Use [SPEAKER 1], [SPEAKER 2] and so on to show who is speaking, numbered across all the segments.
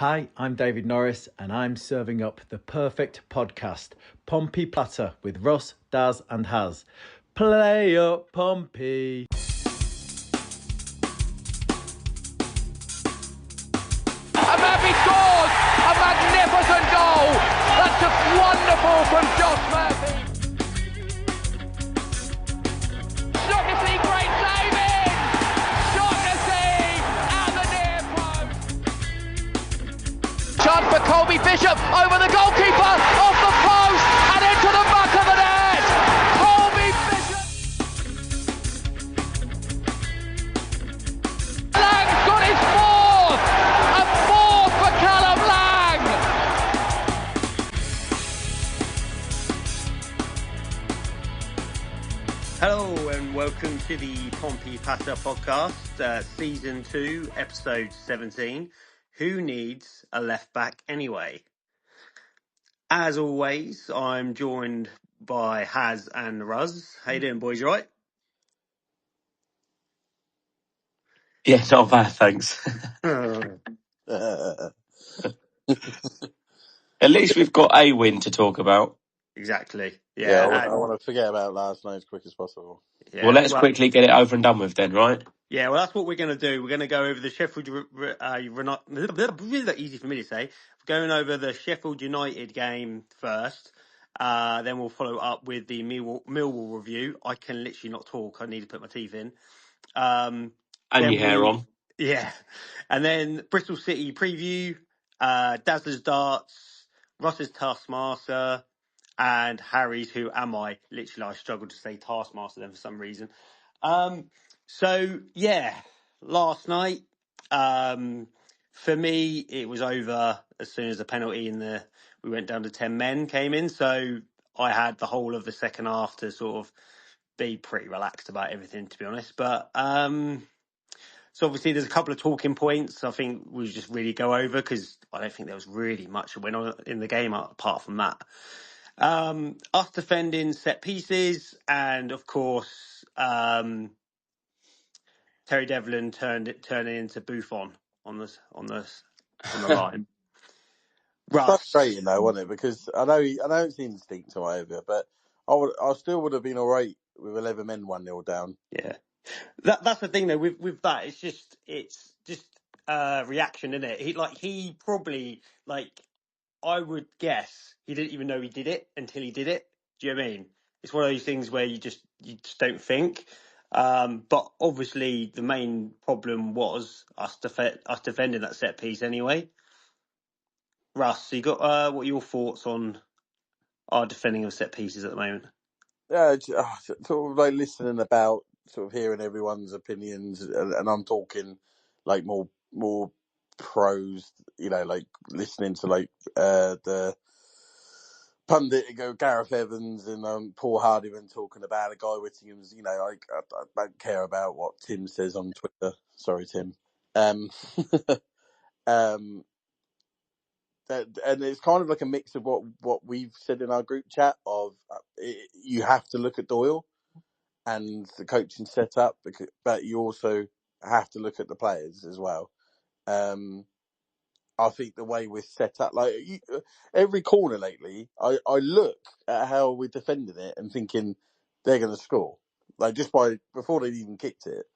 [SPEAKER 1] Hi, I'm David Norris, and I'm serving up the perfect podcast, Pompey Platter with Russ, Daz and Haz. Play up, Pompey!
[SPEAKER 2] And Murphy scores! A magnificent goal! That's just wonderful from Josh Murphy! Shaughnessy, great saving! Shaughnessy at the near post! Chance for Colby Bishop over the goalkeeper, off the post and into the back of the net! Colby Bishop! Lang's got his fourth! A fourth for Callum Lang!
[SPEAKER 3] Hello and welcome to the Pompey Passer podcast, season 2, episode 17. Who needs a left back anyway? As always, I'm joined by Haz and Russ. How you doing, boys? You right?
[SPEAKER 4] Yeah, not bad, thanks. At least we've got a win to talk about.
[SPEAKER 3] Exactly.
[SPEAKER 5] Yeah,
[SPEAKER 3] Yeah.
[SPEAKER 5] I want to forget about last night as quick as possible.
[SPEAKER 3] Yeah.
[SPEAKER 4] Well, let's quickly get it over and done with then, right?
[SPEAKER 3] Yeah, well, that's what we're going to do. We're going to go over the Sheffield easy for me to say. Going over the Sheffield United game first. Then we'll follow up with the Millwall review. I can literally not talk. I need to put my teeth in.
[SPEAKER 4] And your hair on.
[SPEAKER 3] Yeah. And then Bristol City preview, Dazzla's Darts, Russ's Taskmaster, and Harry's Who Am I? Literally, I struggled to say Taskmaster then for some reason. So, yeah, last night, for me, it was over as soon as the penalty we went down to 10 men came in. So I had the whole of the second half to sort of be pretty relaxed about everything, to be honest. But so obviously there's a couple of talking points I think we just really go over because I don't think there was really much that went on in the game apart from that. Us defending set pieces and of course Terry Devlin turning into Buffon on the line. Russ.
[SPEAKER 5] Frustrating though, wasn't it? Because I know it's instinct or whatever, but I still would have been all right with 11 men 1-0 down.
[SPEAKER 3] Yeah. That's the thing though with that it's just reaction, isn't it? He probably I would guess he didn't even know he did it until he did it. Do you know what I mean? It's one of those things where you just don't think. But obviously the main problem was us defending that set piece anyway. Russ, you got what are your thoughts on our defending of set pieces at the moment?
[SPEAKER 5] Yeah, sort of like listening about, sort of hearing everyone's opinions, and I'm talking like more pros, like listening to the pundit go Gareth Evans and Paul Hardyman talking about a guy Whittingham's. I don't care about what Tim says on Twitter. Sorry, Tim. And it's kind of like a mix of what we've said in our group chat of you have to look at Doyle and the coaching setup, but you also have to look at the players as well. I think the way we're set up, every corner lately, I look at how we're defending it and thinking they're going to score, before they've even kicked it.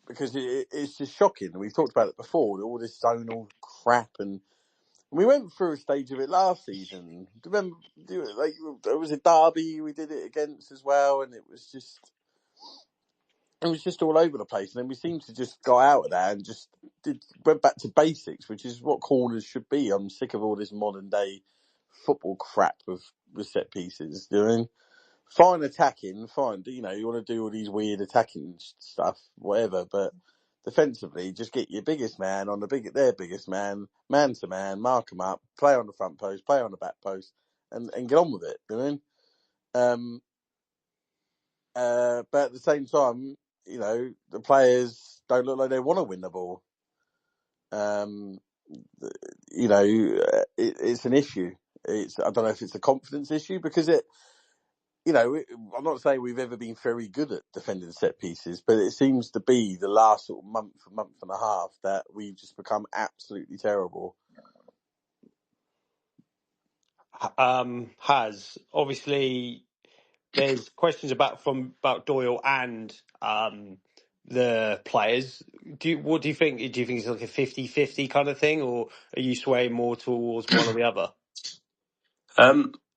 [SPEAKER 5] Because it's just shocking. We've talked about it before, all this zonal crap, and we went through a stage of it last season. Remember, there was a derby we did it against as well, and it was just all over the place. And then we seemed to just got out of that and just went back to basics, which is what corners should be. I'm sick of all this modern day football crap with set pieces. You know what I mean? Fine attacking, fine. You want to do all these weird attacking stuff, whatever. But defensively, just get your biggest man on their biggest man to man, mark them up, play on the front post, play on the back post, and get on with it. You know what I mean? But at the same time, the players don't look like they want to win the ball. It's an issue. I don't know if it's a confidence issue because I'm not saying we've ever been very good at defending set pieces, but it seems to be the last sort of month and a half that we've just become absolutely terrible.
[SPEAKER 3] Obviously, there's questions about Doyle and the players. What do you think? Do you think it's like a 50-50 kind of thing, or are you swaying more towards one or the other?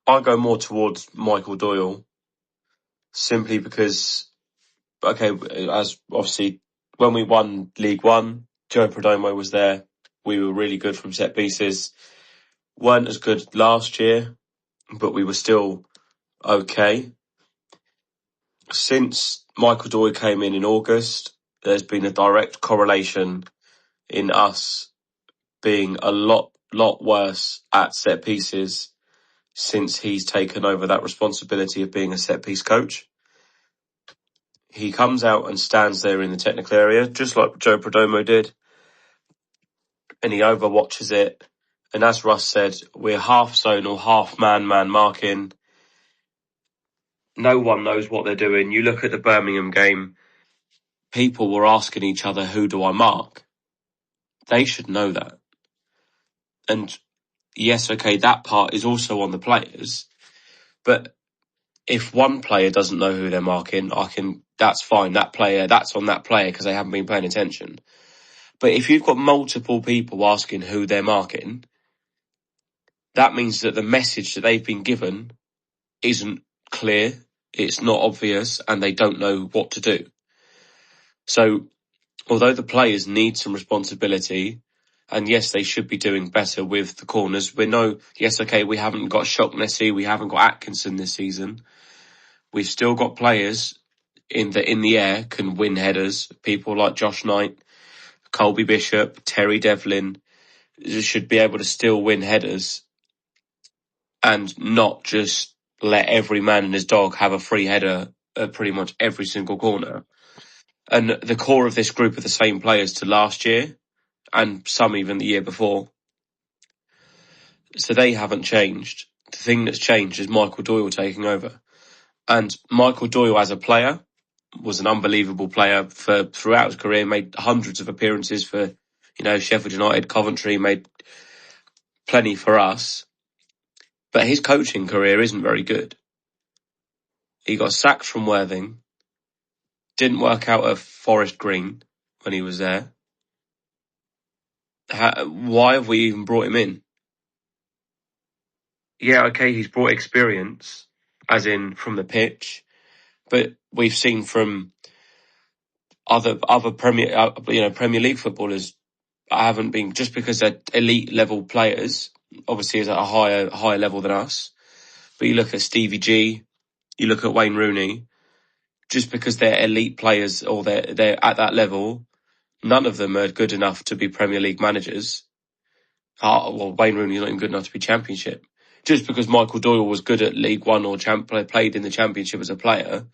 [SPEAKER 4] I go more towards Michael Doyle, simply because, as obviously when we won League One, Joe Perdomo was there. We were really good from set pieces. Weren't as good last year, but we were still okay. Since Michael Doyle came in August, there's been a direct correlation in us being a lot worse at set pieces since he's taken over that responsibility of being a set piece coach. He comes out and stands there in the technical area, just like Joe Perdomo did, and he overwatches it. And as Russ said, we're half zonal, half man marking. No one knows what they're doing. You look at the Birmingham game, people were asking each other, who do I mark? They should know that. And yes, okay, that part is also on the players. But if one player doesn't know who they're marking, that's fine. That's on that player because they haven't been paying attention. But if you've got multiple people asking who they're marking, that means that the message that they've been given isn't clear, it's not obvious, and they don't know what to do. So, although the players need some responsibility, and yes, they should be doing better with the corners, we haven't got Shocknessy, we haven't got Atkinson this season. We've still got players in the air can win headers. People like Josh Knight, Colby Bishop, Terry Devlin should be able to still win headers and not just let every man and his dog have a free header at pretty much every single corner. And the core of this group are the same players to last year and some even the year before. So they haven't changed. The thing that's changed is Michael Doyle taking over. And Michael Doyle as a player was an unbelievable player throughout his career, made hundreds of appearances for, Sheffield United, Coventry, made plenty for us. But his coaching career isn't very good. He got sacked from Worthing, didn't work out at Forest Green when he was there. Why have we even brought him in? Yeah, okay, he's brought experience, as in from the pitch, but we've seen from other Premier League footballers haven't been, just because they're elite level players, obviously is at a higher level than us. But you look at Stevie G, you look at Wayne Rooney, just because they're elite players or they're at that level, none of them are good enough to be Premier League managers. Wayne Rooney's not even good enough to be Championship. Just because Michael Doyle was good at League One or played in the Championship as a player,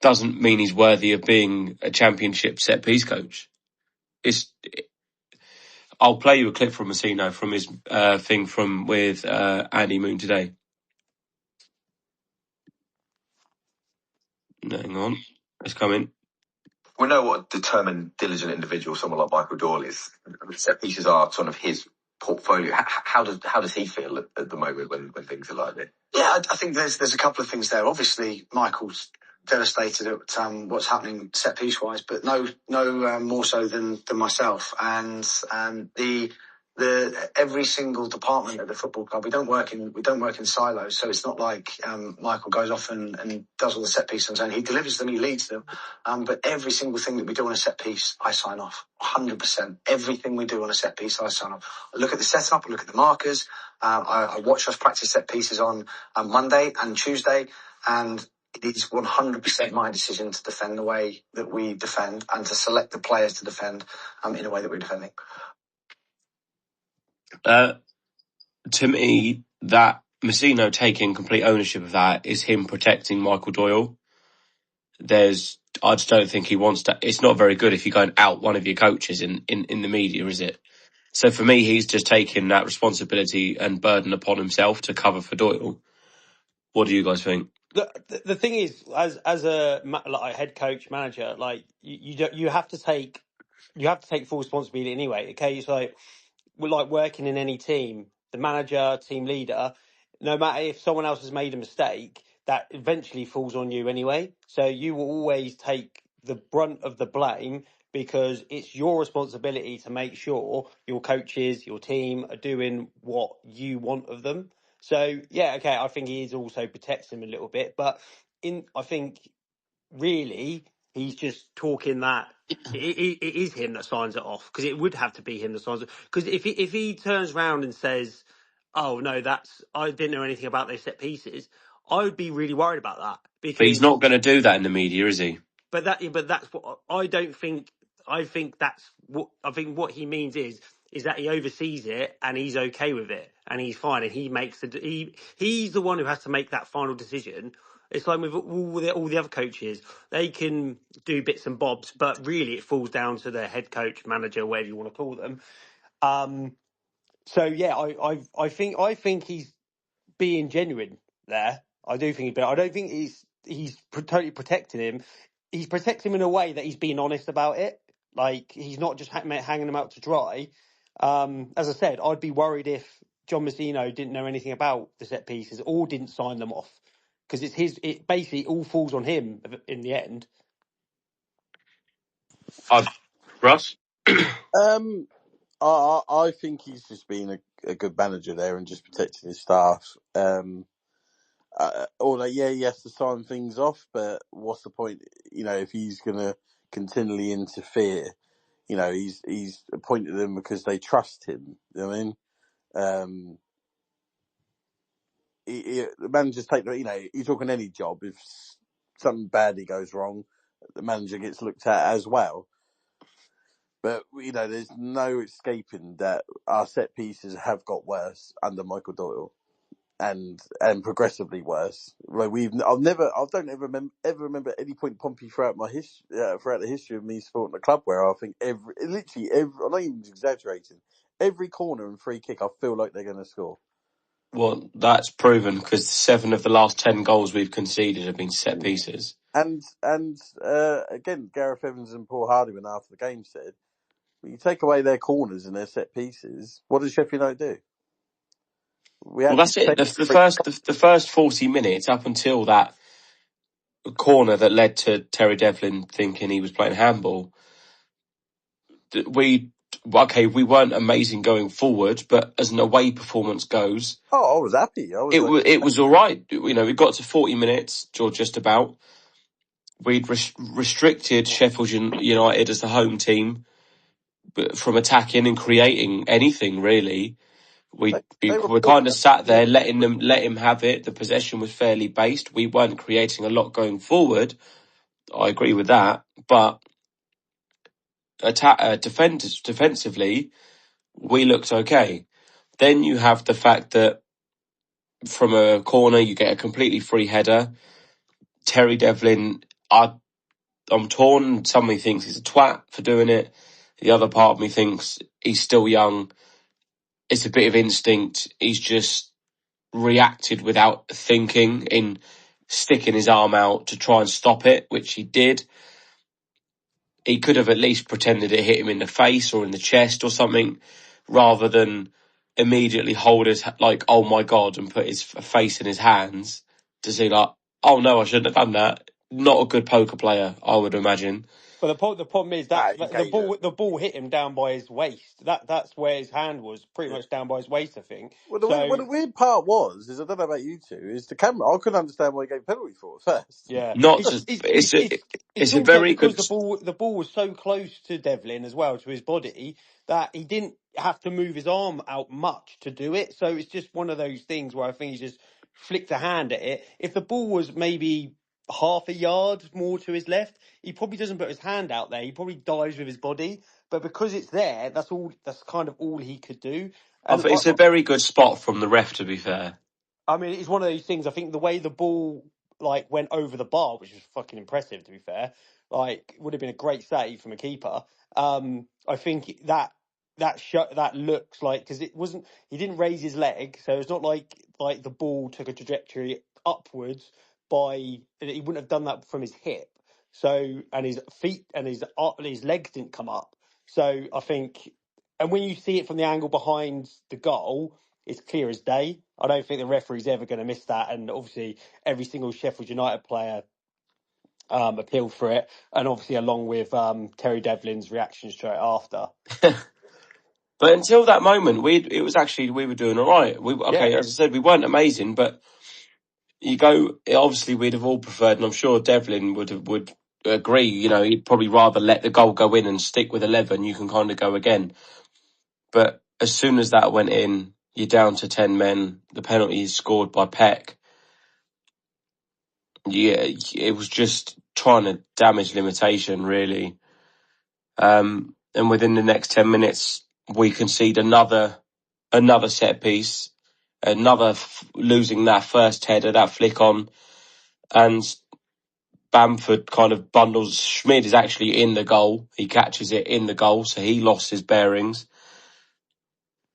[SPEAKER 4] doesn't mean he's worthy of being a Championship set-piece coach. I'll play you a clip from Messino from his thing with Andy Moon today. Hang on, it's coming.
[SPEAKER 6] We know what a determined, diligent individual someone like Michael Doyle is. Set pieces are sort of his portfolio. How does he feel at the moment when things are like this?
[SPEAKER 7] Yeah, I think there's a couple of things there. Obviously, Michael's devastated at what's happening set piece wise, but no more so than myself. And the every single department at the football club, we don't work in silos, so it's not like Michael goes off and does all the set pieces and he delivers them, he leads them. But every single thing that we do on a set piece, I sign off 100%. Everything we do on a set piece, I sign off. I look at the setup, I look at the markers. I watch us practice set pieces on Monday and Tuesday, and it is 100% my decision to defend the way that we defend and to select the players to defend in the way that we're defending.
[SPEAKER 4] To me, that Messino taking complete ownership of that is him protecting Michael Doyle. I just don't think he wants to. It's not very good if you're going out one of your coaches in the media, is it? So for me, he's just taking that responsibility and burden upon himself to cover for Doyle. What do you guys think?
[SPEAKER 3] The thing is, as a head coach manager, like you have to take full responsibility anyway. Okay, it's like we're like working in any team, the manager, team leader. No matter if someone else has made a mistake, that eventually falls on you anyway. So you will always take the brunt of the blame because it's your responsibility to make sure your coaches, your team are doing what you want of them. So yeah, okay, I think he is also protects him a little bit, but I think really he's just talking that it is him that signs it off, because it would have to be him that signs it. Because if he turns around and says, "Oh no, I didn't know anything about those set pieces," I would be really worried about that,
[SPEAKER 4] But he's
[SPEAKER 3] because
[SPEAKER 4] not going to do that in the media, is he?
[SPEAKER 3] but that's what I don't think. I think what he means is that he oversees it and he's okay with it and he's fine, and he's the one who has to make that final decision. It's like with all the other coaches, they can do bits and bobs, but really it falls down to the head coach, manager, whatever you want to call them. So yeah, I think he's being genuine there. I do think but I don't think he's totally protecting him. He's protecting him in a way that he's being honest about it. Like, he's not just hanging him out to dry. As I said, I'd be worried if John Messino didn't know anything about the set pieces or didn't sign them off, because it basically all falls on him in the end.
[SPEAKER 4] Russ?
[SPEAKER 5] I think he's just been a good manager there and just protecting his staff. Although, yeah, he has to sign things off, but what's the point? If he's going to continually interfere, he's appointed them because they trust him. You know what I mean? The managers take you're talking any job. If something badly goes wrong, the manager gets looked at as well. But, there's no escaping that our set pieces have got worse under Michael Doyle, and progressively worse. I don't ever remember any point in Pompey throughout my throughout the history of me supporting the club where I think literally every, I'm not even exaggerating, every corner and free kick I feel like they're going to score.
[SPEAKER 4] Well, that's proven, because 7 of the last 10 goals we've conceded have been set pieces.
[SPEAKER 5] And again, Gareth Evans and Paul Hardyman after the game said, you take away their corners and their set pieces, what does Sheffield United do?
[SPEAKER 4] Well, that's it. The first 40 minutes, up until that corner that led to Terry Devlin thinking he was playing handball, we weren't amazing going forward, but as an away performance goes,
[SPEAKER 5] I was happy.
[SPEAKER 4] It was all right. We got to 40 minutes, or just about. We'd restricted Sheffield United as the home team from attacking and creating anything, really. We kind of sat there, let him have it. The possession was fairly based. We weren't creating a lot going forward. I agree with that, but defensively, we looked okay. Then you have the fact that from a corner, you get a completely free header. Terry Devlin, I'm torn. Somebody thinks he's a twat for doing it. The other part of me thinks he's still young. It's a bit of instinct. He's just reacted without thinking in sticking his arm out to try and stop it, which he did. He could have at least pretended it hit him in the face or in the chest or something, rather than immediately hold his, like, oh my God, and put his face in his hands to see, like, oh no, I shouldn't have done that. Not a good poker player, I would imagine.
[SPEAKER 3] But the problem is that the ball hit him down by his waist. That's where his hand was, pretty much down by his waist, I think.
[SPEAKER 5] Well, the weird part is I don't know about you two, is the camera. I couldn't understand why he gave penalty for it first.
[SPEAKER 3] Yeah,
[SPEAKER 4] it's a very good.
[SPEAKER 3] The ball was so close to Devlin as well, to his body, that he didn't have to move his arm out much to do it. So it's just one of those things where I think he just flicked a hand at it. If the ball was maybe half a yard more to his left, he probably doesn't put his hand out there. He probably dives with his body. But because it's there, that's kind of all he could do. And
[SPEAKER 4] it's a very good spot from the ref, to be fair.
[SPEAKER 3] I mean, it's one of those things. I think the way the ball went over the bar, which was fucking impressive, to be fair, would have been a great save from a keeper. I think that looks like, because he didn't raise his leg, so it's not like the ball took a trajectory upwards. he wouldn't have done that from his hip. So, and his feet and his legs didn't come up. So I think, and when you see it from the angle behind the goal, it's clear as day. I don't think the referee's ever going to miss that. And obviously, every single Sheffield United player appealed for it, and obviously along with Terry Devlin's reaction straight after.
[SPEAKER 4] But until that moment, we were doing all right. As I said, we weren't amazing, but you go. Obviously, we'd have all preferred, and I'm sure Devlin would agree. You know, he'd probably rather let the goal go in and stick with 11. You can kind of go again. But as soon as that went in, you're down to 10 men. The penalty is scored by Peck. Yeah, it was just trying to damage limitation, really. And within the next 10 minutes, we concede another set piece, losing that first header, that flick on, and Bamford kind of bundles. Schmid is actually in the goal. He catches it in the goal, so he lost his bearings.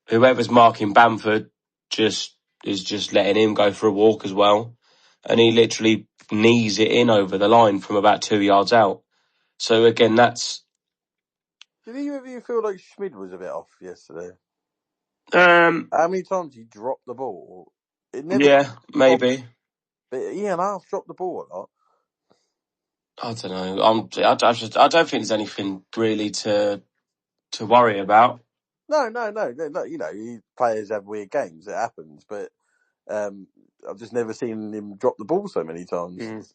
[SPEAKER 4] Whoever's marking Bamford is just letting him go for a walk as well. And he literally knees it in over the line from about 2 yards out. So again, that's...
[SPEAKER 5] Did either of you feel like Schmid was a bit off yesterday?
[SPEAKER 4] How
[SPEAKER 5] many times he dropped the ball? It never.
[SPEAKER 4] Yeah, maybe.
[SPEAKER 5] But Ian Half dropped the ball a lot.
[SPEAKER 4] I don't know. I don't think there's anything really to worry about.
[SPEAKER 5] No. You know, players have weird games. It happens, but I've just never seen him drop the ball so many times.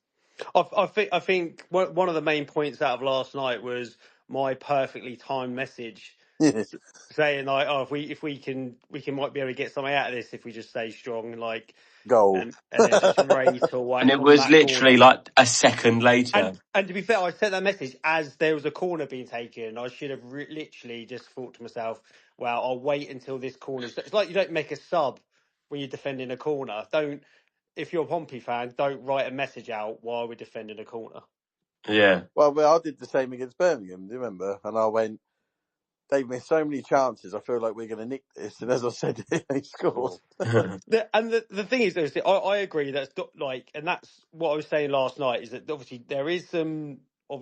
[SPEAKER 3] I think one of the main points out of last night was my perfectly timed message saying like, oh, if we might be able to get something out of this if we just stay strong, like
[SPEAKER 5] goal,
[SPEAKER 3] and then just race to away.
[SPEAKER 4] And it was literally like a second later.
[SPEAKER 3] And to be fair, I sent that message as there was a corner being taken. I should have literally just thought to myself, well, I'll wait until this corner's... It's like you don't make a sub when you're defending a corner. If you're a Pompey fan, don't write a message out while we're defending a corner.
[SPEAKER 4] Yeah.
[SPEAKER 5] Well, I did the same against Birmingham, do you remember? And I went, they've missed so many chances, I feel like we're going to nick this. And as I said, they scored.
[SPEAKER 3] And the thing is, I agree, that's like, and that's what I was saying last night, is that obviously there is some some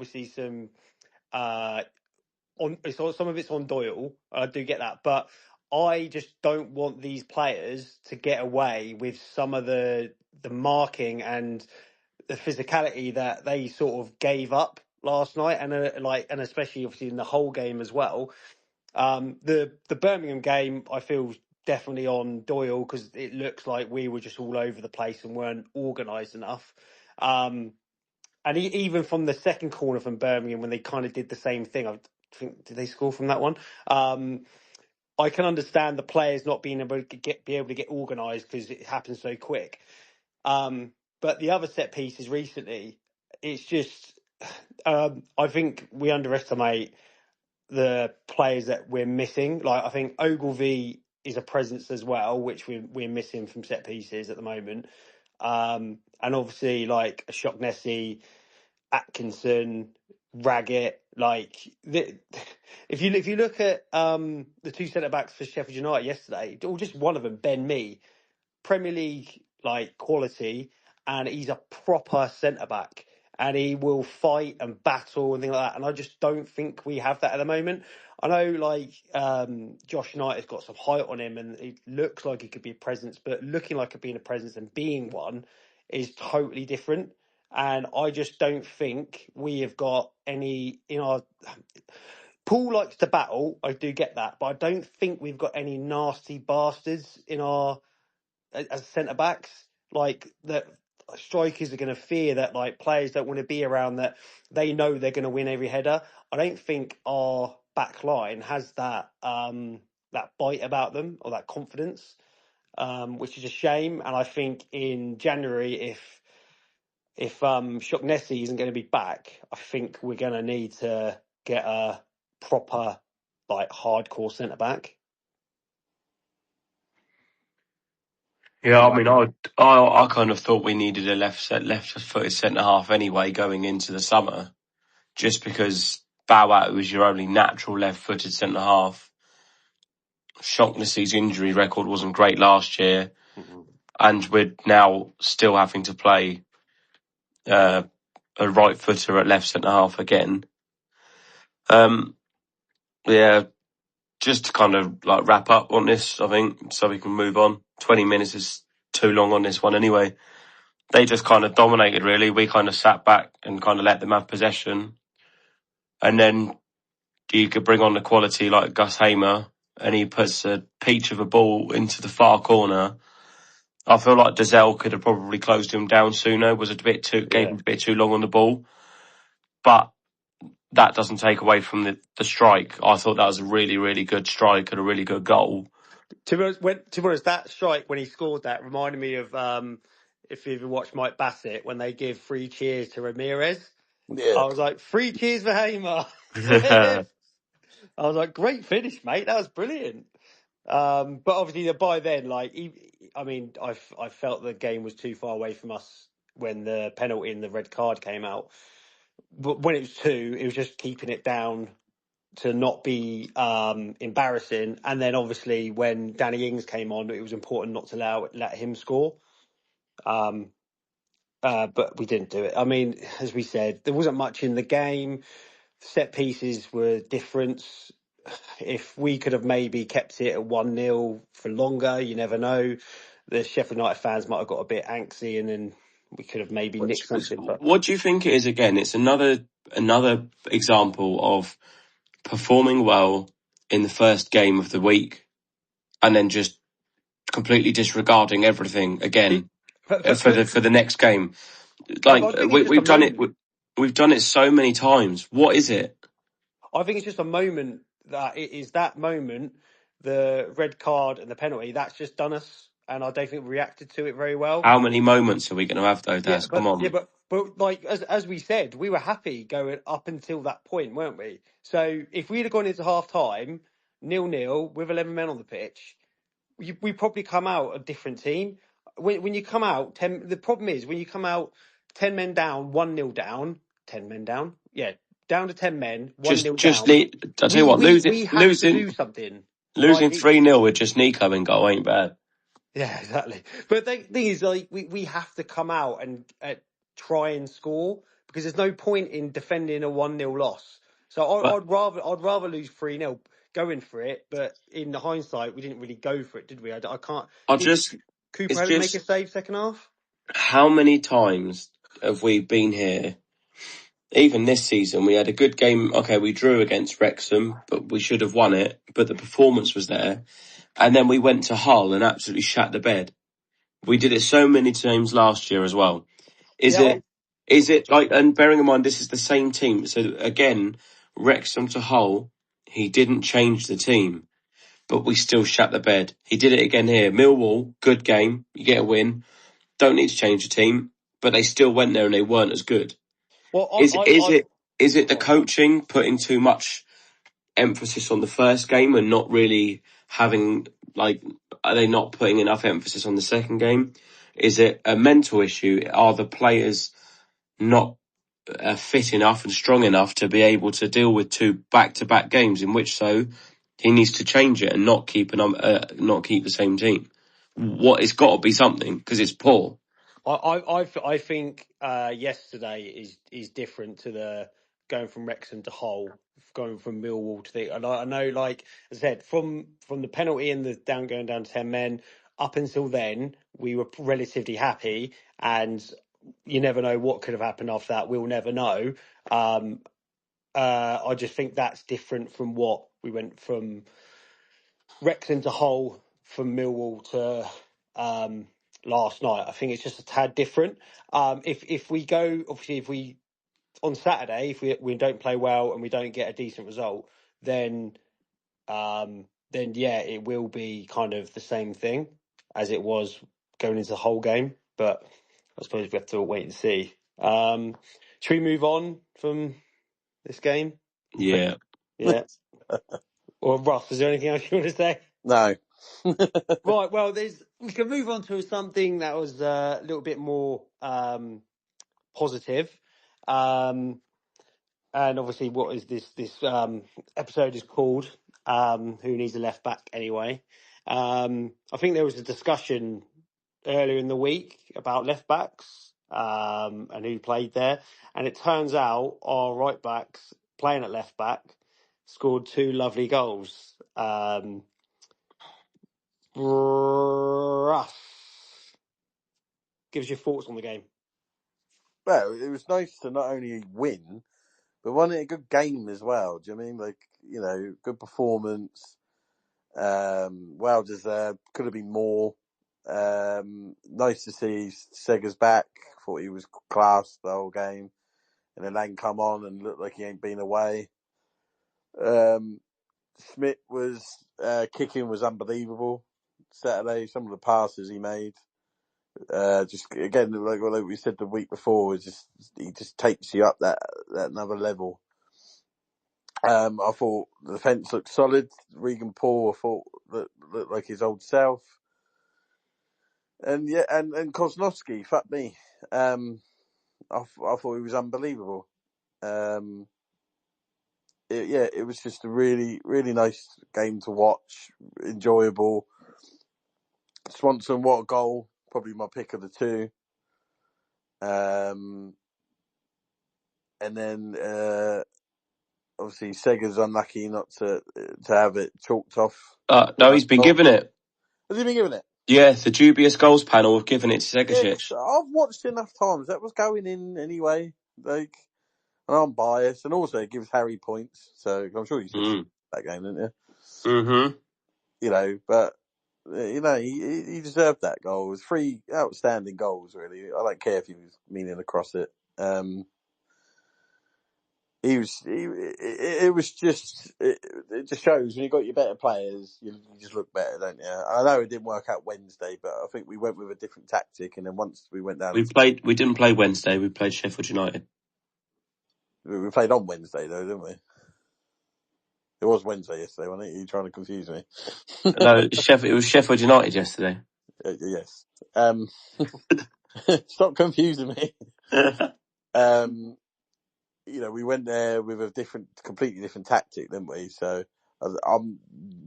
[SPEAKER 3] of it's on Doyle. I do get that, but I just don't want these players to get away with some of the marking and the physicality that they sort of gave up last night, and especially obviously in the whole game as well. The Birmingham game, I feel, definitely on Doyle, because it looks like we were just all over the place and weren't organised enough. And even from the second corner from Birmingham, when they kind of did the same thing, I think, did they score from that one? I can understand the players not being able to get organised because it happens so quick. But the other set pieces recently, it's just I think we underestimate the players that we're missing. Like, I think Ogilvy is a presence as well, which we're missing from set pieces at the moment. And obviously, like a Shocknessy, Atkinson, Raggett, like if you look at the two centre backs for Sheffield United yesterday, or just one of them, Ben Mee, Premier League like quality, and he's a proper centre back, and he will fight and battle and things like that. And I just don't think we have that at the moment. I know, like Josh Knight has got some height on him, and it looks like he could be a presence, but looking like it being a presence and being one is totally different. And I just don't think we have got any in our... Paul likes to battle, I do get that, but I don't think we've got any nasty bastards in our... as centre-backs. Like, that strikers are going to fear that, like, players don't want to be around, that they know they're going to win every header. I don't think our back line has that that bite about them, or that confidence, which is a shame. And I think in January, if Shocknessy isn't going to be back, I think we're going to need to get a proper, like, hardcore centre back.
[SPEAKER 4] Yeah, I mean, I kind of thought we needed a left-footed centre half anyway going into the summer, just because Bowout was your only natural left-footed centre half. Shocknessy's injury record wasn't great last year, and we're now still having to play a right footer at left centre half again. Just to kind of like wrap up on this, I think, so we can move on. 20 minutes is too long on this one anyway. They just kind of dominated, really. We kind of sat back and kind of let them have possession. And then you could bring on the quality like Gus Hamer, and he puts a peach of a ball into the far corner. I feel like Dazzla could have probably closed him down sooner. Gave him a bit too long on the ball. But that doesn't take away from the strike. I thought that was a really, really good strike and a really good goal.
[SPEAKER 3] To be honest, that strike when he scored that reminded me of if you ever watched Mike Bassett when they give 3 cheers to Ramirez.
[SPEAKER 5] Yeah.
[SPEAKER 3] I was like, 3 cheers for Hamer. I was like, great finish, mate. That was brilliant. But obviously, by then, I felt the game was too far away from us when the penalty and the red card came out. But when it was 2, it was just keeping it down to not be embarrassing. And then obviously when Danny Ings came on, it was important not to let him score. But we didn't do it. I mean, as we said, there wasn't much in the game. Set pieces were different. If we could have maybe kept it at 1-0 for longer, you never know. The Sheffield United fans might have got a bit angsty, and then we could have maybe nicked something. But
[SPEAKER 4] what do you think it is again? It's another example of performing well in the first game of the week and then just completely disregarding everything again for the next game. Like we've done it. We've done it so many times. What is it?
[SPEAKER 3] I think it's just a moment that it is that moment, the red card and the penalty, that's just done us. And I don't think we reacted to it very well.
[SPEAKER 4] How many moments are we going to have though, Daz? Come on.
[SPEAKER 3] Yeah, but like, as we said, we were happy going up until that point, weren't we? So if we'd have gone into half time, 0-0 with 11 men on the pitch, we probably come out a different team. When you come out, the problem is when you come out 10 men down, 1-0 down, 10 men down. Yeah. Down to 10 men, 1-0 down.
[SPEAKER 4] I'll tell you what,
[SPEAKER 3] we have to do something.
[SPEAKER 4] Losing 3-0 with just Nico in goal ain't bad.
[SPEAKER 3] Yeah, exactly. But the thing is, like, we have to come out and try and score because there's no point in defending a 1-0 loss. So I'd rather lose 3-0 going for it. But in hindsight, we didn't really go for it, did we? I can't. Cooper had to make a save second half.
[SPEAKER 4] How many times have we been here? Even this season, we had a good game. Okay, we drew against Wrexham, but we should have won it. But the performance was there. And then we went to Hull and absolutely shat the bed. We did it so many times last year as well. Is it like, and bearing in mind, this is the same team. So again, Wrexham to Hull, he didn't change the team, but we still shat the bed. He did it again here. Millwall, good game. You get a win. Don't need to change the team, but they still went there and they weren't as good. Well, is it the coaching putting too much emphasis on the first game and not really having, like, are they not putting enough emphasis on the second game? Is it a mental issue? Are the players not fit enough and strong enough to be able to deal with 2 back-to-back games? In which so he needs to change it and not keep the same team. It's got to be something because it's poor.
[SPEAKER 3] I think yesterday is different to the going from Wrexham to Hull, going from Millwall to the. And I know, like I said, from the penalty and the going down to 10 men up until then, we were relatively happy, and you never know what could have happened after that. We'll never know. I just think that's different from what we went from Wrexham to Hull, from Millwall to last night. I think it's just a tad different. If we go, obviously, on Saturday, if we don't play well and we don't get a decent result, then yeah, it will be kind of the same thing as it was going into the whole game. But I suppose we have to wait and see. Should we move on from this game?
[SPEAKER 4] Yeah.
[SPEAKER 3] Yeah. Or Russ, is there anything else you want to say?
[SPEAKER 5] No.
[SPEAKER 3] Right. Well, we can move on to something that was a little bit more positive. And obviously, what is this episode is called Who Needs a Left Back Anyway? I think there was a discussion earlier in the week about left backs. and who played there. And it turns out our right backs playing at left back scored 2 lovely goals. Russ, give us your thoughts on the game.
[SPEAKER 5] Well, it was nice to not only win, but won it a good game as well. Do you know what I mean? Like, you know, good performance. Well deserved. Could have been more. Nice to see Sega's back. Thought he was class the whole game. And then Lang come on and looked like he ain't been away. Schmidt was kicking was unbelievable Saturday. Some of the passes he made. Just again, like we said the week before, he just takes you up that another level. I thought the defence looked solid. Regan Paul, I thought looked like his old self. And yeah, and Kozlowski, fuck me. I thought he was unbelievable. It was just a really, really nice game to watch. Enjoyable. Swanson, what a goal. Probably my pick of the two. And then, obviously Sega's unlucky not to have it chalked off.
[SPEAKER 4] No, he's been given it.
[SPEAKER 5] Has he been given it?
[SPEAKER 4] Yeah, the dubious goals panel have given it to Segacic.
[SPEAKER 5] Yeah, I've watched enough times. That was going in anyway. Like, and I'm biased. And also it gives Harry points. So I'm sure you said that game, didn't you?
[SPEAKER 4] Mm-hmm.
[SPEAKER 5] You know, but, you know, he deserved that goal. It was 3 outstanding goals, really. I don't care if he was meaning across it. It just shows when you got your better players, you just look better, don't you? I know it didn't work out Wednesday, but I think we went with a different tactic, and then once we went down,
[SPEAKER 4] We didn't play Wednesday. We played Sheffield United.
[SPEAKER 5] We played on Wednesday though, didn't we? It was Wednesday yesterday, wasn't it? You're trying to confuse me.
[SPEAKER 4] No, it was Sheffield United yesterday.
[SPEAKER 5] Yes. Stop confusing me. You know, we went there with a completely different tactic, didn't we? So I'm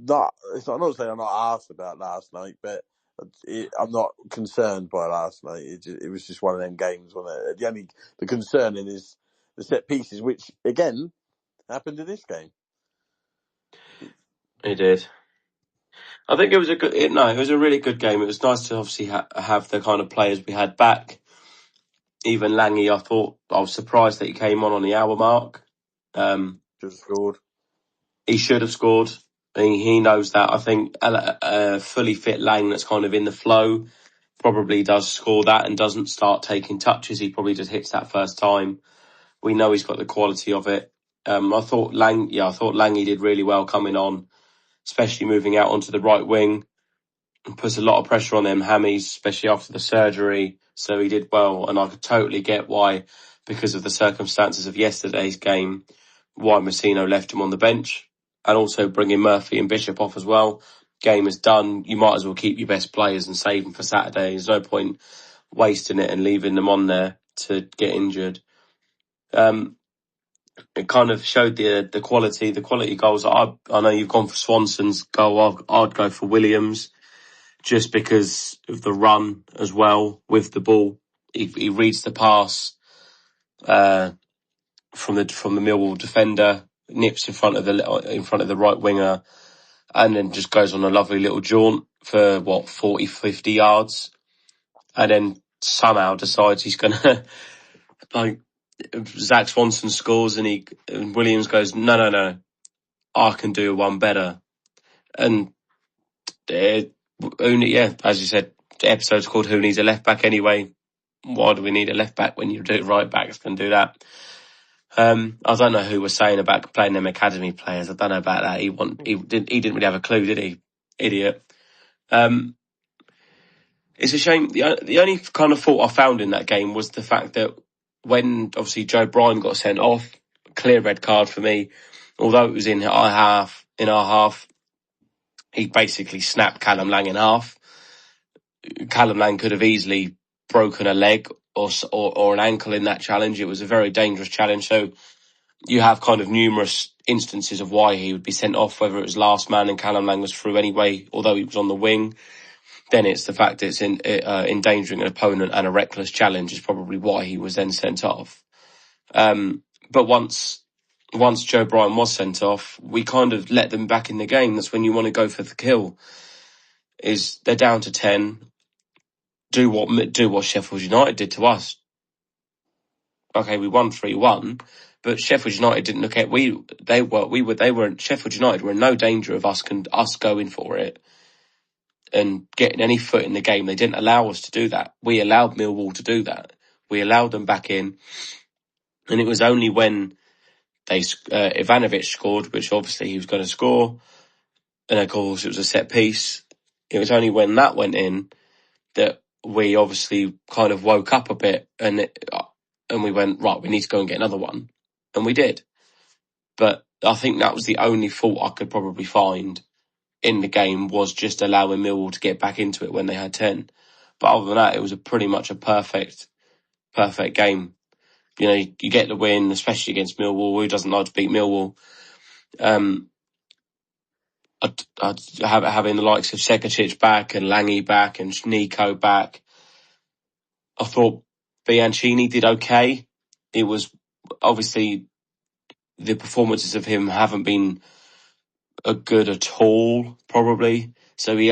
[SPEAKER 5] not saying I'm not arsed about last night, but I'm not concerned by last night. It was just one of them games, wasn't it? The concerning is the set pieces, which again happened in this game.
[SPEAKER 4] It did. I think it was it was a really good game. It was nice to obviously have the kind of players we had back. Even Lange, I was surprised that he came on the hour mark.
[SPEAKER 5] Should have scored.
[SPEAKER 4] He should have scored. He knows that. I think a fully fit Lang that's kind of in the flow probably does score that and doesn't start taking touches. He probably just hits that first time. We know he's got the quality of it. I thought Lange did really well coming on, especially moving out onto the right wing. Puts a lot of pressure on them hammies, especially after the surgery. So he did well, and I could totally get why, because of the circumstances of yesterday's game, why Messino left him on the bench, and also bringing Murphy and Bishop off as well. Game is done. You might as well keep your best players and save them for Saturday. There's no point wasting it and leaving them on there to get injured. It kind of showed the quality goals. I know you've gone for Swanson's goal. I'd go for Williams, just because of the run as well with the ball. He reads the pass from the Millwall defender, nips in front of the right winger, and then just goes on a lovely little jaunt for 40, 50 yards, and then somehow decides he's gonna Zach Swanson scores and Williams goes, no, I can do one better. And as you said, the episode's called Who Needs a Left Back Anyway? Why do we need a left back when you do right backs can do that? I don't know who was saying about playing them academy players. I don't know about that. He didn't really have a clue, did he? Idiot. It's a shame. The only kind of fault I found in that game was the fact that when obviously Joe Bryan got sent off, clear red card for me. Although it was in our half, he basically snapped Callum Lang in half. Callum Lang could have easily broken a leg or an ankle in that challenge. It was a very dangerous challenge. So you have kind of numerous instances of why he would be sent off, whether it was last man and Callum Lang was through anyway, although he was on the wing. then it's the fact that it's endangering an opponent and a reckless challenge is probably why he was then sent off. But once Joe Bryan was sent off, we kind of let them back in the game. That's when you want to go for the kill. Is they're down to 10. Do what Sheffield United did to us. Okay, we won 3-1, but Sheffield United didn't look at Sheffield United were in no danger of us going for it and getting any foot in the game. They didn't allow us to do that. We allowed Milwall to do that. We allowed them back in, and it was only when Ivanovic scored, which obviously he was going to score, and of course it was a set piece. It was only when that went in that we obviously kind of woke up a bit, and we went, right, we need to go and get another one. And we did. But I think that was the only fault I could probably find in the game, was just allowing Millwall to get back into it when they had 10. But other than that, it was pretty much a perfect game. You know, you get the win, especially against Millwall. Who doesn't like to beat Millwall? Having the likes of Sekacic back and Lange back and Nico back, I thought Bianchini did okay. It was obviously the performances of him haven't been good at all, probably. So he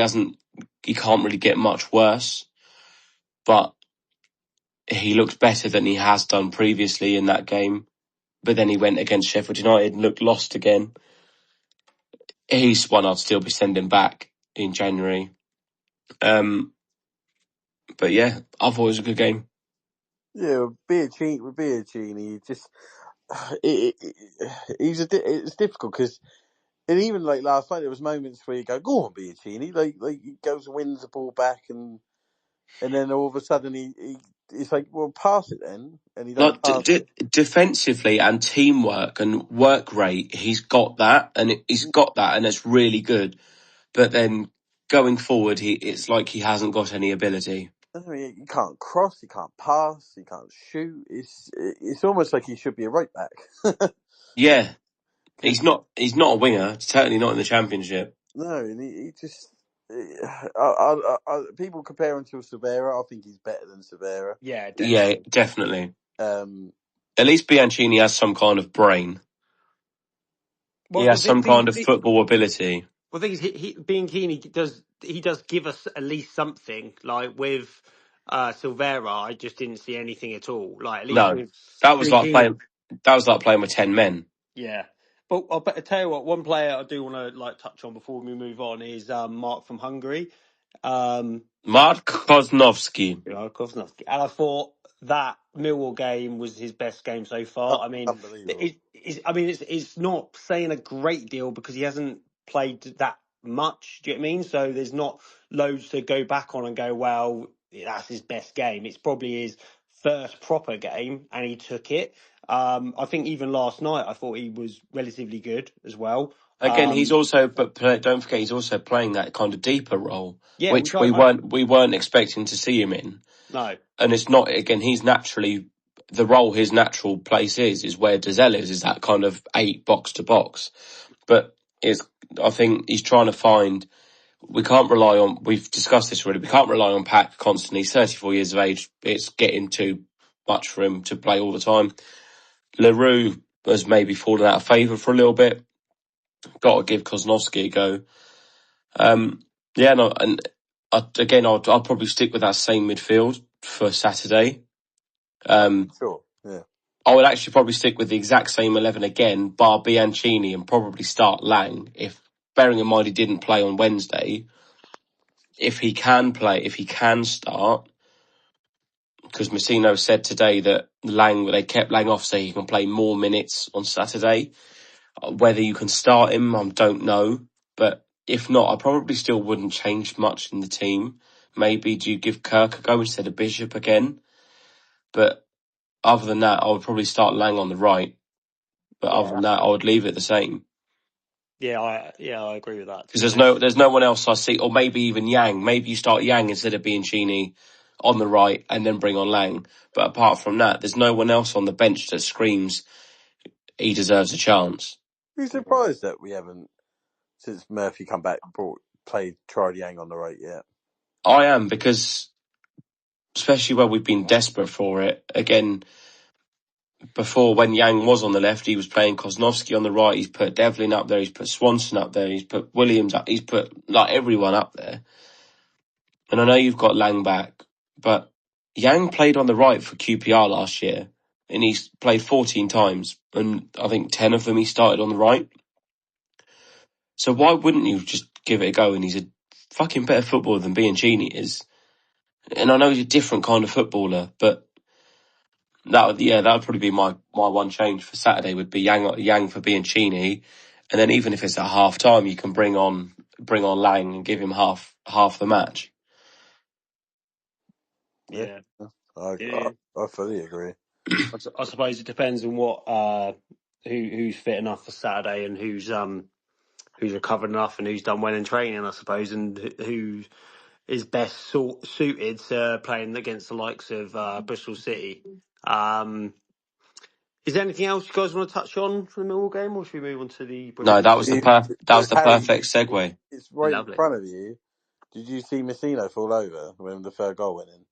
[SPEAKER 4] can't really get much worse. But he looked better than he has done previously in that game. But then he went against Sheffield United and looked lost again. He's one I'd still be sending back in January. But yeah, I thought it was a good game.
[SPEAKER 5] Yeah, Bianchini, just it's difficult because, and even like last night, there was moments where you go on, Bianchini, like he goes and wins the ball back, and then all of a sudden he's like, well, pass it then, and he don't pass it.
[SPEAKER 4] Defensively and teamwork and work rate, he's got that, and it's really good. But then going forward, it's like he hasn't got any ability.
[SPEAKER 5] I mean, he can't cross, he can't pass, he can't shoot. It's almost like he should be a right back.
[SPEAKER 4] Yeah, he's not a winger. Certainly not in the Championship.
[SPEAKER 5] No, and he just. People compare him to Severa. I think he's better than Severa.
[SPEAKER 3] Yeah, definitely.
[SPEAKER 4] Yeah, definitely. At least Bianchini has some kind of brain. Well, he has some kind of football ability.
[SPEAKER 3] Well, the thing is, Bianchini does give us at least something. Like with Silvera, I just didn't see anything at all. Like at least
[SPEAKER 4] that was like playing with 10 men.
[SPEAKER 3] Yeah. But I'll tell you what, one player I do want to touch on before we move on is Mark from Hungary.
[SPEAKER 4] Mark Koznovsky.
[SPEAKER 3] And I thought that Millwall game was his best game so far.
[SPEAKER 5] Unbelievable.
[SPEAKER 3] It's not saying a great deal because he hasn't played that much. Do you know what I mean? So there's not loads to go back on and go, well, that's his best game. It's probably his first proper game, and he took it. I think even last night, I thought he was relatively good as well.
[SPEAKER 4] Again, he's also, but don't forget, he's also playing that kind of deeper role, which we weren't expecting to see him in.
[SPEAKER 3] No,
[SPEAKER 4] and it's not. Again, he's naturally the role. His natural place is where Dazzla is that kind of 8 box to box. But I think he's trying to find. We can't rely on. We've discussed this already. We can't rely on Pack constantly. He's 34 years of age. It's getting too much for him to play all the time. LaRue has maybe fallen out of favour for a little bit. Got to give Koznovsky a go. I'll probably stick with that same midfield for Saturday.
[SPEAKER 5] Sure, yeah.
[SPEAKER 4] I would actually probably stick with the exact same 11 again, bar Bianchini, and probably start Lang. Bearing in mind he didn't play on Wednesday, if he can start, because Messino said today that they kept Lang off so he can play more minutes on Saturday. Whether you can start him, I don't know. But if not, I probably still wouldn't change much in the team. Maybe do you give Kirk a go instead of Bishop again? But other than that, I would probably start Lang on the right. But other than that, I would leave it the same.
[SPEAKER 3] Yeah, I agree with that.
[SPEAKER 4] Because there's no one else I see, or maybe even Yang. Maybe you start Yang instead of Bianchini on the right and then bring on Lang. But apart from that, there's no one else on the bench that screams he deserves a chance.
[SPEAKER 5] Are you surprised that we haven't, since Murphy come back, tried Yang on the right yet?
[SPEAKER 4] I am, because especially when we've been desperate for it. Again, before, when Yang was on the left, he was playing Kosnovsky on the right. He's put Devlin up there. He's put Swanson up there. He's put Williams up. He's put like everyone up there. And I know you've got Lang back, but Yang played on the right for QPR last year, and he's played 14 times, and I think 10 of them he started on the right. So why wouldn't you just give it a go? And he's a fucking better footballer than Bianchini is. And I know he's a different kind of footballer, but that would probably be my one change for Saturday, would be Yang for Bianchini. And then even if it's at half time, you can bring on Lang and give him half the match.
[SPEAKER 3] Yeah.
[SPEAKER 5] I fully agree.
[SPEAKER 3] I suppose it depends on what who's fit enough for Saturday and who's recovered enough and who's done well in training, I suppose, and who is best suited to playing against the likes of Bristol City. Is there anything else you guys want to touch on from the Millwall game, or should we move on to the Bristol?
[SPEAKER 4] No, that was the
[SPEAKER 5] Harry,
[SPEAKER 4] perfect segue.
[SPEAKER 5] It's right
[SPEAKER 3] Lovely.
[SPEAKER 5] in front of you. Did you see Messino fall over when the third goal went in?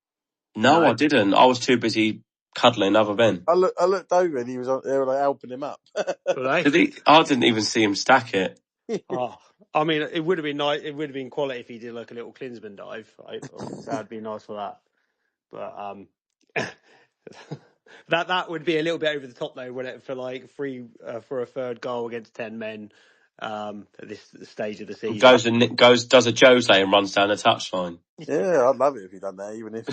[SPEAKER 4] No, I didn't. I was too busy cuddling other men.
[SPEAKER 5] I looked over and he was they were like helping him up.
[SPEAKER 4] I didn't even see him stack it.
[SPEAKER 3] I mean, it would have been nice. It would have been quality if he did like a little Klinsmann dive. That'd be nice for that. But that would be a little bit over the top though, wouldn't it? For like for a third goal against 10 men at this stage of the season.
[SPEAKER 4] Does a Jose and runs down the touchline.
[SPEAKER 5] Yeah, I'd love it if he'd done that. Even if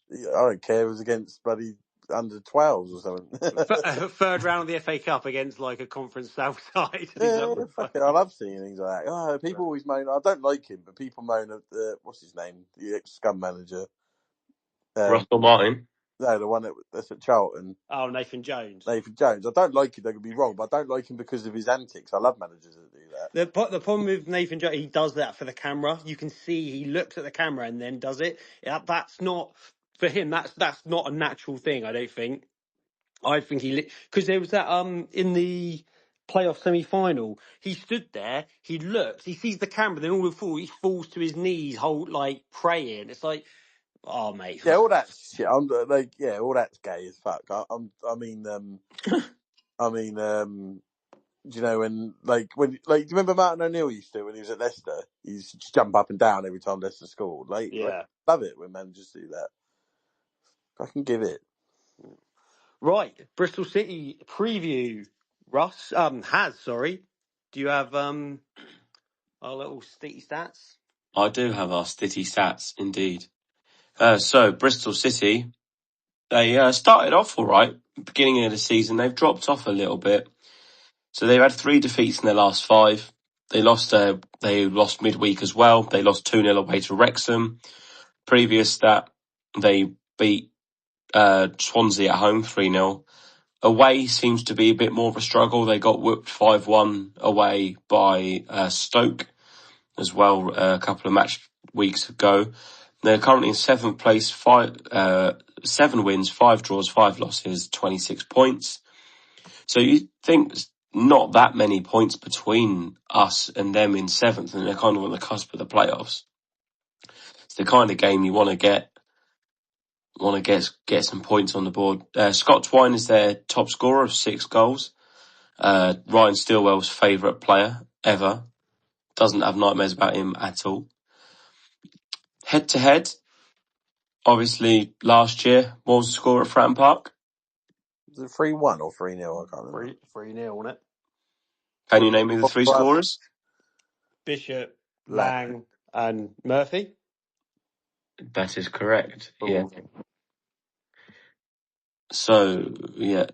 [SPEAKER 5] I don't care, it was against bloody under 12s or something.
[SPEAKER 3] Third round of the FA Cup against like a conference south side.
[SPEAKER 5] Yeah, fuck it. I love seeing things like that. Oh, people always moan. I don't like him, but people moan at what's his name, the ex-Scum manager,
[SPEAKER 4] Russell Martin.
[SPEAKER 5] No, the one that's at Charlton.
[SPEAKER 3] Oh, Nathan Jones.
[SPEAKER 5] I don't like him. Don't get me wrong, but I don't like him because of his antics. I love managers that do that.
[SPEAKER 3] The problem with Nathan Jones, he does that for the camera. You can see he looks at the camera and then does it. That's not for him. That's not a natural thing. I don't think. I think because there was that in the playoff semi-final. He stood there. He looks. He sees the camera. Then all of a sudden he falls to his knees, praying. It's like. Oh, mate.
[SPEAKER 5] Yeah, all that shit. I'm like, yeah, all that's gay as fuck. I mean, do you know when do you remember Martin O'Neill used to when he was at Leicester? He used to just jump up and down every time Leicester scored. Love it when managers do that. I can give it.
[SPEAKER 3] Right, Bristol City preview. Russ Do you have our little City stats?
[SPEAKER 4] I do have our City stats indeed. So Bristol City, they started off all right. Beginning of the season, they've dropped off a little bit. So they've had 3 defeats in their last 5. They lost midweek as well. They lost 2-0 away to Wrexham. Previous that, they beat Swansea at home 3-0. Away seems to be a bit more of a struggle. They got whooped 5-1 away by Stoke as well a couple of weeks ago. They're currently in 7th place, 7 wins, 5 draws, 5 losses, 26 points. So you think there's not that many points between us and them in 7th, and they're kind of on the cusp of the playoffs. It's the kind of game you want to get some points on the board. Scott Twine is their top scorer of 6 goals. Ryan Stillwell's favourite player ever. Doesn't have nightmares about him at all. Head to head, obviously last year, what was the score at Fratton Park?
[SPEAKER 5] Was it 3-1 or 3-0? I can't remember.
[SPEAKER 3] 3-0, wasn't it?
[SPEAKER 4] Can you name me the 3 scorers?
[SPEAKER 3] Bishop, Lang, and Murphy.
[SPEAKER 4] That is correct. Yeah. So yeah.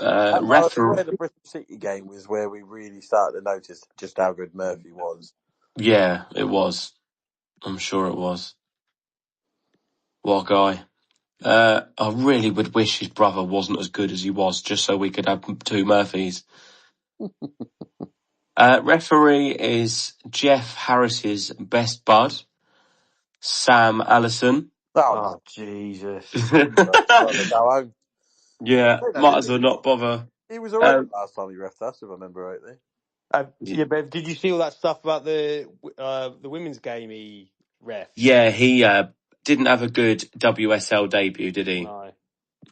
[SPEAKER 5] Where the Bristol City game was where we really started to notice just how good Murphy was.
[SPEAKER 4] Yeah, it was. I'm sure it was. What a guy. I really would wish his brother wasn't as good as he was, just so we could have 2 Murphys. Referee is Jeff Harris's best bud, Sam Allison.
[SPEAKER 3] Oh Jesus.
[SPEAKER 4] Yeah, might as well not bother.
[SPEAKER 5] He was alright last time he refed us, if I remember rightly.
[SPEAKER 3] But did you see all that stuff about the women's game he
[SPEAKER 2] ref.
[SPEAKER 4] Yeah, he didn't have a good WSL debut, did he?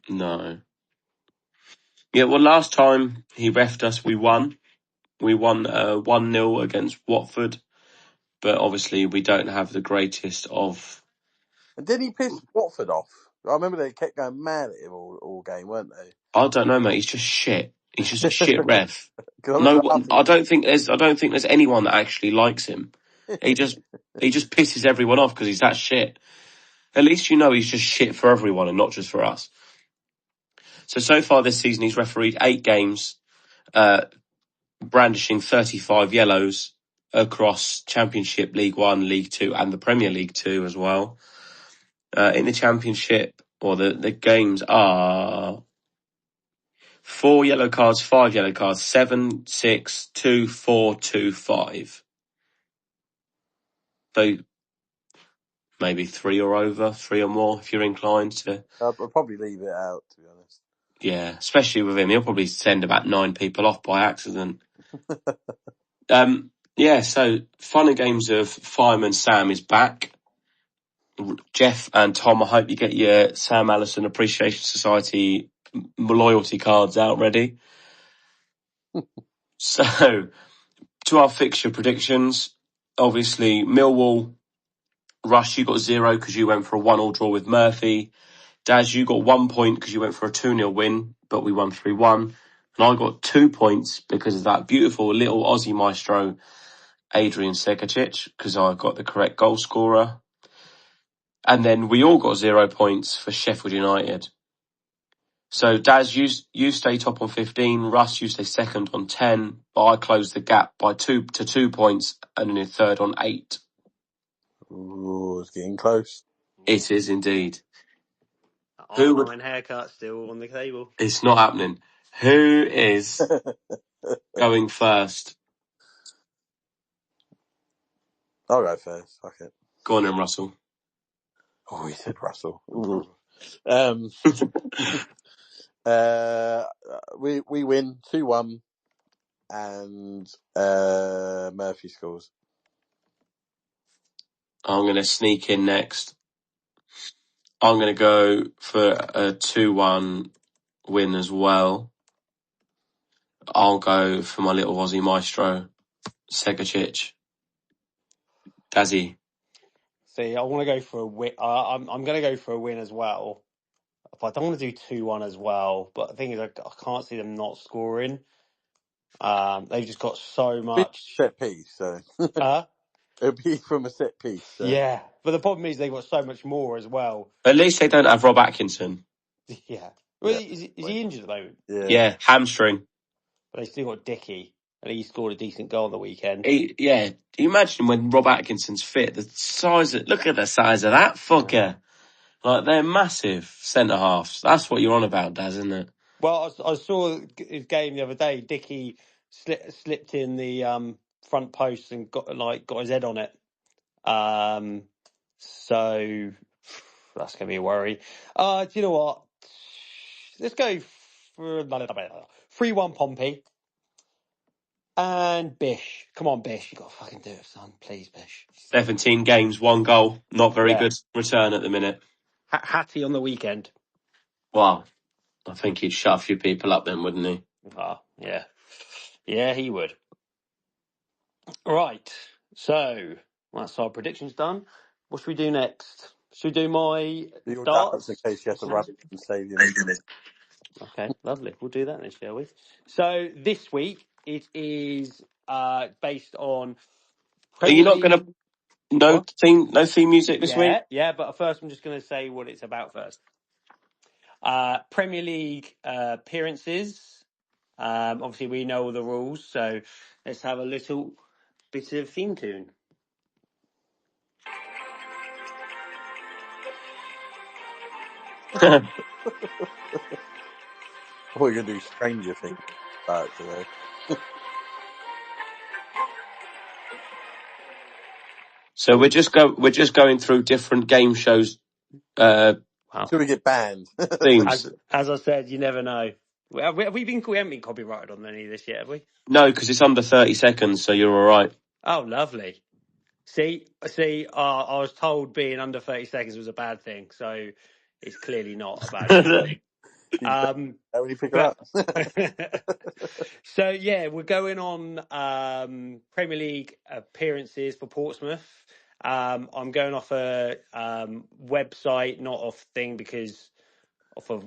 [SPEAKER 4] No. Yeah, well, last time he refed us, we won. We won 1-0 against Watford. But obviously, we don't have the greatest of...
[SPEAKER 5] And did he piss Watford off? I remember they kept going mad at him all game, weren't they?
[SPEAKER 4] I don't know, mate. He's just shit. He's just a shit ref.
[SPEAKER 5] I
[SPEAKER 4] I don't think there's anyone that actually likes him. He just pisses everyone off because he's that shit. At least you know he's just shit for everyone and not just for us. So far this season, he's refereed 8 games, brandishing 35 yellows across Championship, League 1, League 2 and the Premier League 2 as well. In the Championship, or the games are 4 yellow cards, 5 yellow cards, 7, 6, 2, 4, 2, 5. So maybe 3 or over, 3 or more if you're inclined to.
[SPEAKER 5] I'll probably leave it out, to be honest.
[SPEAKER 4] Yeah, especially with him. He'll probably send about 9 people off by accident. Yeah, so Fun and Games of Fireman Sam is back. Jeff and Tom, I hope you get your Sam Allison Appreciation Society loyalty cards out ready. So, to our fixture predictions, obviously Millwall, Russ, you got 0 because you went for a 1-1 draw with Murphy. Daz, you got 1 point because you went for a 2-0 win, but we won 3-1. And I got 2 points because of that beautiful little Aussie maestro, Adrian Segacic, because I got the correct goal scorer. And then we all got 0 points for Sheffield United. So Daz, you stay top on 15. Russ, you stay second on 10. But I closed the gap by 2 points and then third on 8.
[SPEAKER 5] Ooh, it's getting close.
[SPEAKER 4] It is indeed.
[SPEAKER 3] R9 haircut still on the table.
[SPEAKER 4] It's not happening. Who is going first?
[SPEAKER 5] I'll go first. Fuck it.
[SPEAKER 4] Go on then, Russell.
[SPEAKER 5] Oh, he said Russell. We win 2-1 and Murphy scores.
[SPEAKER 4] I'm going to sneak in next. I'm going to go for a 2-1 win as well. I'll go for my little Aussie maestro, Segacic. Dazzy.
[SPEAKER 3] See, I want to go for a win. I'm going to go for a win as well. But I don't want to do 2-1 as well. But the thing is, I can't see them not scoring. They've just got so much
[SPEAKER 5] set piece. So it'll be from a set piece. So.
[SPEAKER 3] Yeah, but the problem is they've got so much more as well.
[SPEAKER 4] At least they don't have Rob Atkinson.
[SPEAKER 3] Yeah. Well, is he injured at the moment?
[SPEAKER 4] Yeah, hamstring.
[SPEAKER 3] But they still got Dickie, and he scored a decent goal on the weekend.
[SPEAKER 4] Yeah, you imagine when Rob Atkinson's fit, look at the size of that fucker. Like, they're massive centre-halves. That's what you're on about, Daz, isn't it?
[SPEAKER 3] Well, I saw his game the other day. Dickie slipped in the front post and got his head on it. So that's going to be a worry. Do you know what? Let's go for 3-1 Pompey. And Bish. Come on, Bish. You got to fucking do it, son. Please, Bish.
[SPEAKER 4] 17 games, 1 goal. Not very good return at the minute.
[SPEAKER 3] Hattie on the weekend.
[SPEAKER 4] Well, I think he'd shut a few people up then, wouldn't he?
[SPEAKER 3] Yeah. Yeah, he would. Right. So, that's our predictions done. What should we do next? Should we do my darts?
[SPEAKER 5] In case you have to run and save you.
[SPEAKER 3] Okay, lovely. We'll do that then, shall we? So, this week, it is based on...
[SPEAKER 4] Are you not going to... No theme music this week?
[SPEAKER 3] Yeah, but first I'm just going to say what it's about first. Premier League appearances. Obviously, we know all the rules, so let's have a little bit of theme tune.
[SPEAKER 5] I thought you were going to do Stranger Things today.
[SPEAKER 4] So we're just going through different game shows.
[SPEAKER 5] Until we get banned.
[SPEAKER 4] Themes.
[SPEAKER 3] As I said, you never know. We haven't been copyrighted on any of this yet, have we?
[SPEAKER 4] No, because it's under 30 seconds, so you're all right.
[SPEAKER 3] Oh, lovely. See, I was told being under 30 seconds was a bad thing, so it's clearly not a bad thing.
[SPEAKER 5] How will you pick her
[SPEAKER 3] But
[SPEAKER 5] up?
[SPEAKER 3] so yeah, we're going on Premier League appearances for Portsmouth. I'm going off a website, not off thing, because off of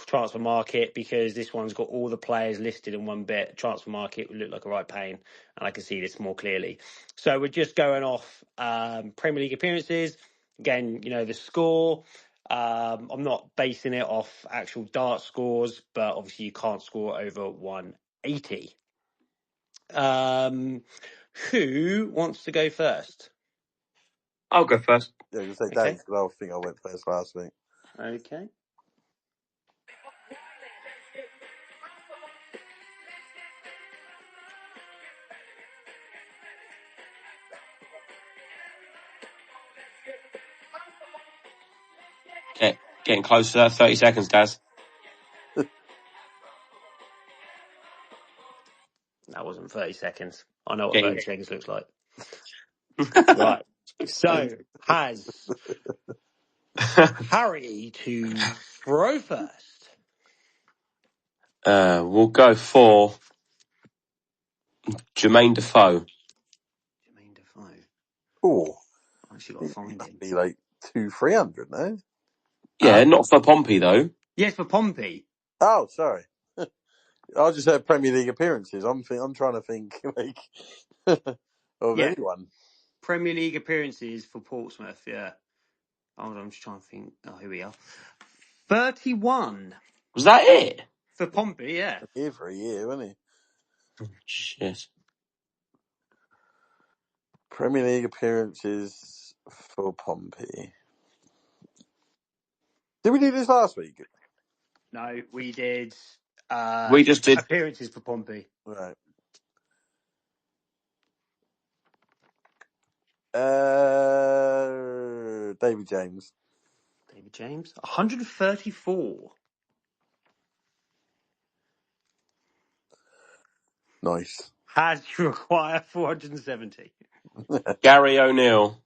[SPEAKER 3] Transfer Market, because this one's got all the players listed in one bit. Transfer Market would look like a right pain, and I can see this more clearly. So we're just going off Premier League appearances. Again, the score. I'm not basing it off actual dart scores, but obviously you can't score over 180. Who wants to go first?
[SPEAKER 4] I'll go first.
[SPEAKER 5] Yeah, you say
[SPEAKER 3] Okay.
[SPEAKER 5] Dave, because I think I went first last week.
[SPEAKER 3] Okay.
[SPEAKER 4] Okay, getting close to that. 30 seconds, Daz.
[SPEAKER 3] That wasn't 30 seconds. I know what
[SPEAKER 4] Getting
[SPEAKER 3] 30 seconds looks like. Right. So, has Harry to throw first?
[SPEAKER 4] We'll go for Jermaine Defoe.
[SPEAKER 3] Jermaine Defoe.
[SPEAKER 5] Oh,
[SPEAKER 3] I actually got to find him.
[SPEAKER 5] be like 200-300, no?
[SPEAKER 4] Yeah, not for Pompey though.
[SPEAKER 3] Yes, for Pompey.
[SPEAKER 5] Oh, sorry. I just heard Premier League appearances. I'm trying to think like of anyone.
[SPEAKER 3] Premier League appearances for Portsmouth, yeah. Hold on, I'm just trying to think. Oh, here we are. 31
[SPEAKER 4] Was that it?
[SPEAKER 3] for Pompey, yeah.
[SPEAKER 5] Here for a year, wasn't he?
[SPEAKER 4] Shit.
[SPEAKER 5] Premier League appearances for Pompey. Did we do this last week?
[SPEAKER 3] No, we did.
[SPEAKER 4] We just did.
[SPEAKER 3] Appearances for Pompey.
[SPEAKER 5] Right. David James.
[SPEAKER 3] David James. 134.
[SPEAKER 5] Nice.
[SPEAKER 3] Has you acquire 470.
[SPEAKER 4] Gary O'Neill.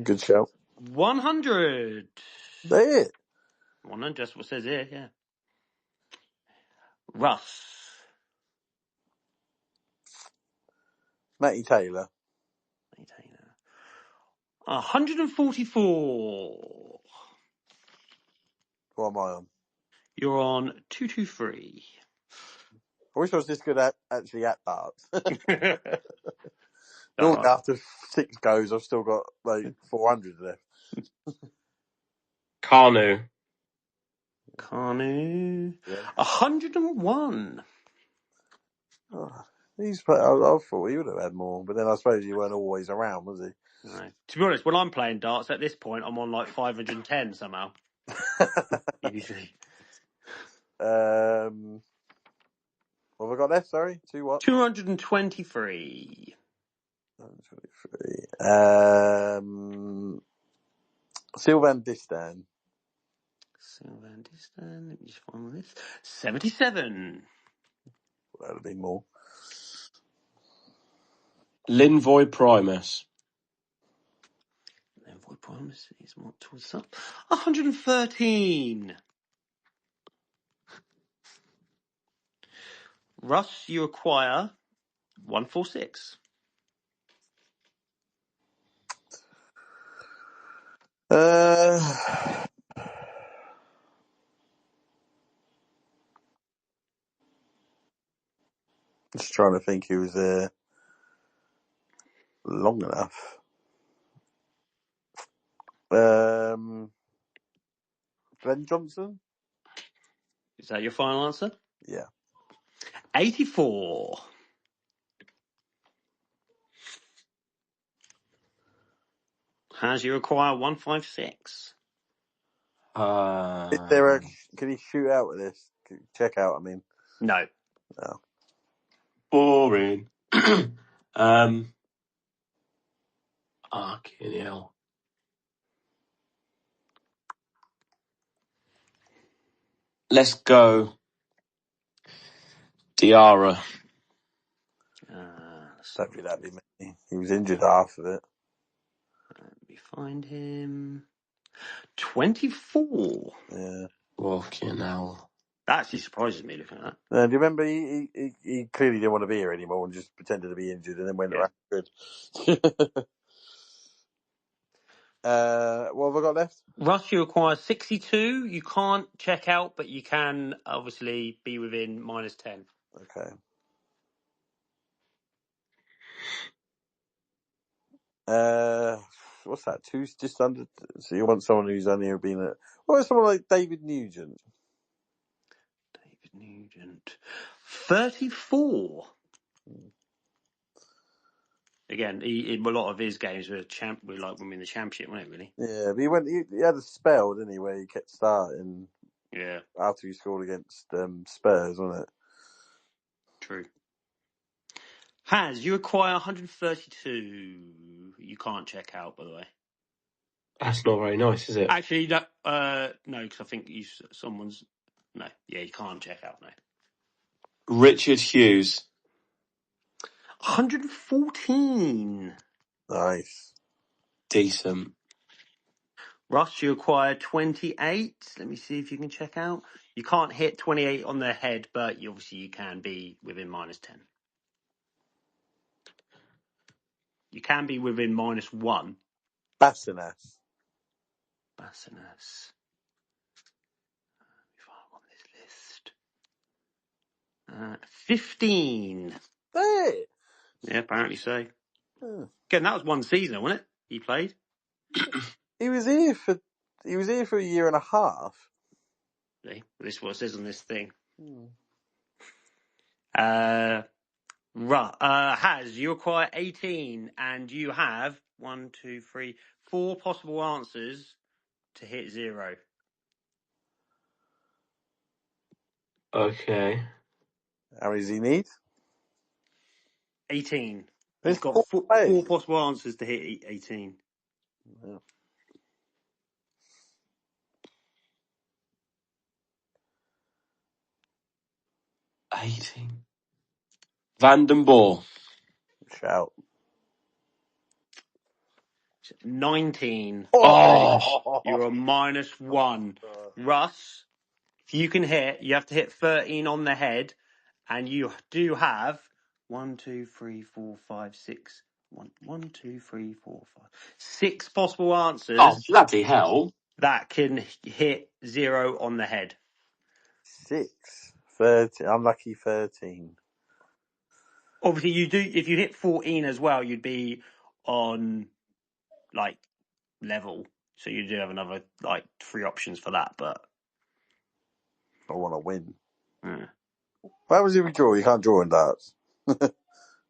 [SPEAKER 5] Good shout.
[SPEAKER 3] 100.
[SPEAKER 5] That's it.
[SPEAKER 3] 100, that's what it says here, yeah. Russ.
[SPEAKER 5] Matty Taylor.
[SPEAKER 3] 144.
[SPEAKER 5] What am I on?
[SPEAKER 3] You're on 223.
[SPEAKER 5] I wish I was this good actually at darts.
[SPEAKER 3] All
[SPEAKER 5] Normally
[SPEAKER 3] right.
[SPEAKER 5] after 6 goes, I've still got like 400 left.
[SPEAKER 4] Carnu.
[SPEAKER 5] Yeah.
[SPEAKER 3] 101.
[SPEAKER 5] Oh, I thought he would have had more, but then I suppose he weren't always around, was he?
[SPEAKER 3] No. To be honest, when I'm playing darts at this point, I'm on like 510 somehow. Usually.
[SPEAKER 5] What have I got left? Sorry,
[SPEAKER 3] 223.
[SPEAKER 5] 223. Sylvan Distan.
[SPEAKER 3] Sylvan Distan. Let me just find this. 77.
[SPEAKER 5] That'll be more.
[SPEAKER 4] Linvoy Primus.
[SPEAKER 3] Linvoy Primus is more towards up. 113. Russ, you acquire 146.
[SPEAKER 5] Just trying to think who was there long enough. Glenn Johnson?
[SPEAKER 3] Is that your final answer?
[SPEAKER 5] Yeah.
[SPEAKER 3] 84. Has you acquire 156.
[SPEAKER 5] Is there can he shoot out with this? Check out, I mean.
[SPEAKER 3] No.
[SPEAKER 5] No.
[SPEAKER 4] Boring. Fucking hell. Let's go. Diarra.
[SPEAKER 5] Don't think that'd be me. He was injured half of it.
[SPEAKER 3] Let me find him. 24.
[SPEAKER 5] Yeah.
[SPEAKER 4] Walking now.
[SPEAKER 3] That actually surprises me looking at that.
[SPEAKER 5] Do you remember he clearly didn't want to be here anymore and just pretended to be injured and then went around good. What have I got left?
[SPEAKER 3] Russ, you acquire 62. You can't check out, but you can obviously be within -10.
[SPEAKER 5] Okay. What's that? Two's just under. So you want someone who's only been at. What is someone like David Nugent?
[SPEAKER 3] David Nugent. 34. Again, in a lot of his games were like winning the championship, wasn't it, really?
[SPEAKER 5] Yeah, but he had a spell, didn't he, where he kept starting.
[SPEAKER 3] Yeah.
[SPEAKER 5] After he scored against Spurs, wasn't it?
[SPEAKER 3] True. You acquire 132. You can't check out, by the way.
[SPEAKER 4] That's not very nice, is it?
[SPEAKER 3] Actually, no, because I think someone's... No, yeah, you can't check out, no.
[SPEAKER 4] Richard Hughes.
[SPEAKER 3] 114.
[SPEAKER 5] Nice.
[SPEAKER 4] Decent.
[SPEAKER 3] Russ, you acquire 28. Let me see if you can check out. You can't hit 28 on their head, but obviously you can be within -10. You can be within -1.
[SPEAKER 5] Bassinas.
[SPEAKER 3] Let me find on this list. 15.
[SPEAKER 5] Hey!
[SPEAKER 3] Yeah, apparently so.
[SPEAKER 5] Oh.
[SPEAKER 3] Again, that was one season, wasn't it? He played.
[SPEAKER 5] He was here for a year and a half.
[SPEAKER 3] See, this is what it says on this thing.
[SPEAKER 5] Hmm.
[SPEAKER 3] You acquire 18, and you have 4 possible answers to hit 0.
[SPEAKER 4] Okay.
[SPEAKER 5] How many does he need?
[SPEAKER 3] 18.
[SPEAKER 5] There's
[SPEAKER 3] You've got 4
[SPEAKER 5] players.
[SPEAKER 3] possible answers to hit 18.
[SPEAKER 5] Yeah.
[SPEAKER 4] Van den Boer.
[SPEAKER 5] Shout.
[SPEAKER 3] 19.
[SPEAKER 4] Oh!
[SPEAKER 3] You're a -1. Russ, if you can hit, you have to hit 13 on the head, and you do have 6 possible answers.
[SPEAKER 4] Oh, bloody hell.
[SPEAKER 3] That can hit 0 on the head.
[SPEAKER 5] 6. 13. Unlucky 13.
[SPEAKER 3] Obviously, you do. If you hit 14 as well, you'd be on level. So you do have another 3 options for that. But
[SPEAKER 5] I want to win.
[SPEAKER 3] yeah.
[SPEAKER 5] What happens if we draw? You can't draw in darts.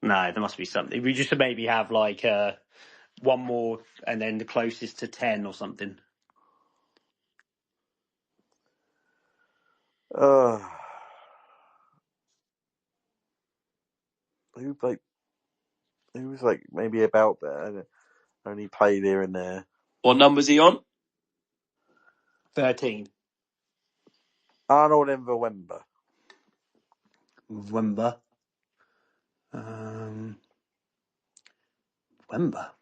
[SPEAKER 3] No, there must be something. We just maybe have one more, and then the closest to 10 or something.
[SPEAKER 5] Who was maybe about there? Only played here and there.
[SPEAKER 4] What number's he on?
[SPEAKER 3] 13.
[SPEAKER 5] Arnold Enver-Wemba.
[SPEAKER 3] Wemba. Wemba.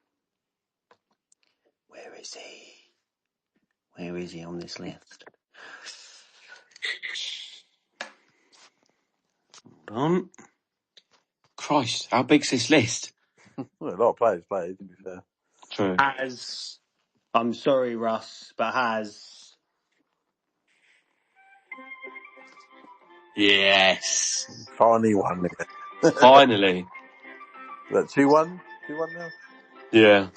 [SPEAKER 3] Where is he? Where is he on this list? Hold on.
[SPEAKER 4] Christ, how big's this list?
[SPEAKER 5] Well, a lot of players played, to be fair.
[SPEAKER 4] True.
[SPEAKER 3] I'm sorry, Russ, but
[SPEAKER 4] Yes.
[SPEAKER 5] Finally won again.
[SPEAKER 4] Finally.
[SPEAKER 5] Is that 2-1? 2-1 now?
[SPEAKER 4] Yeah.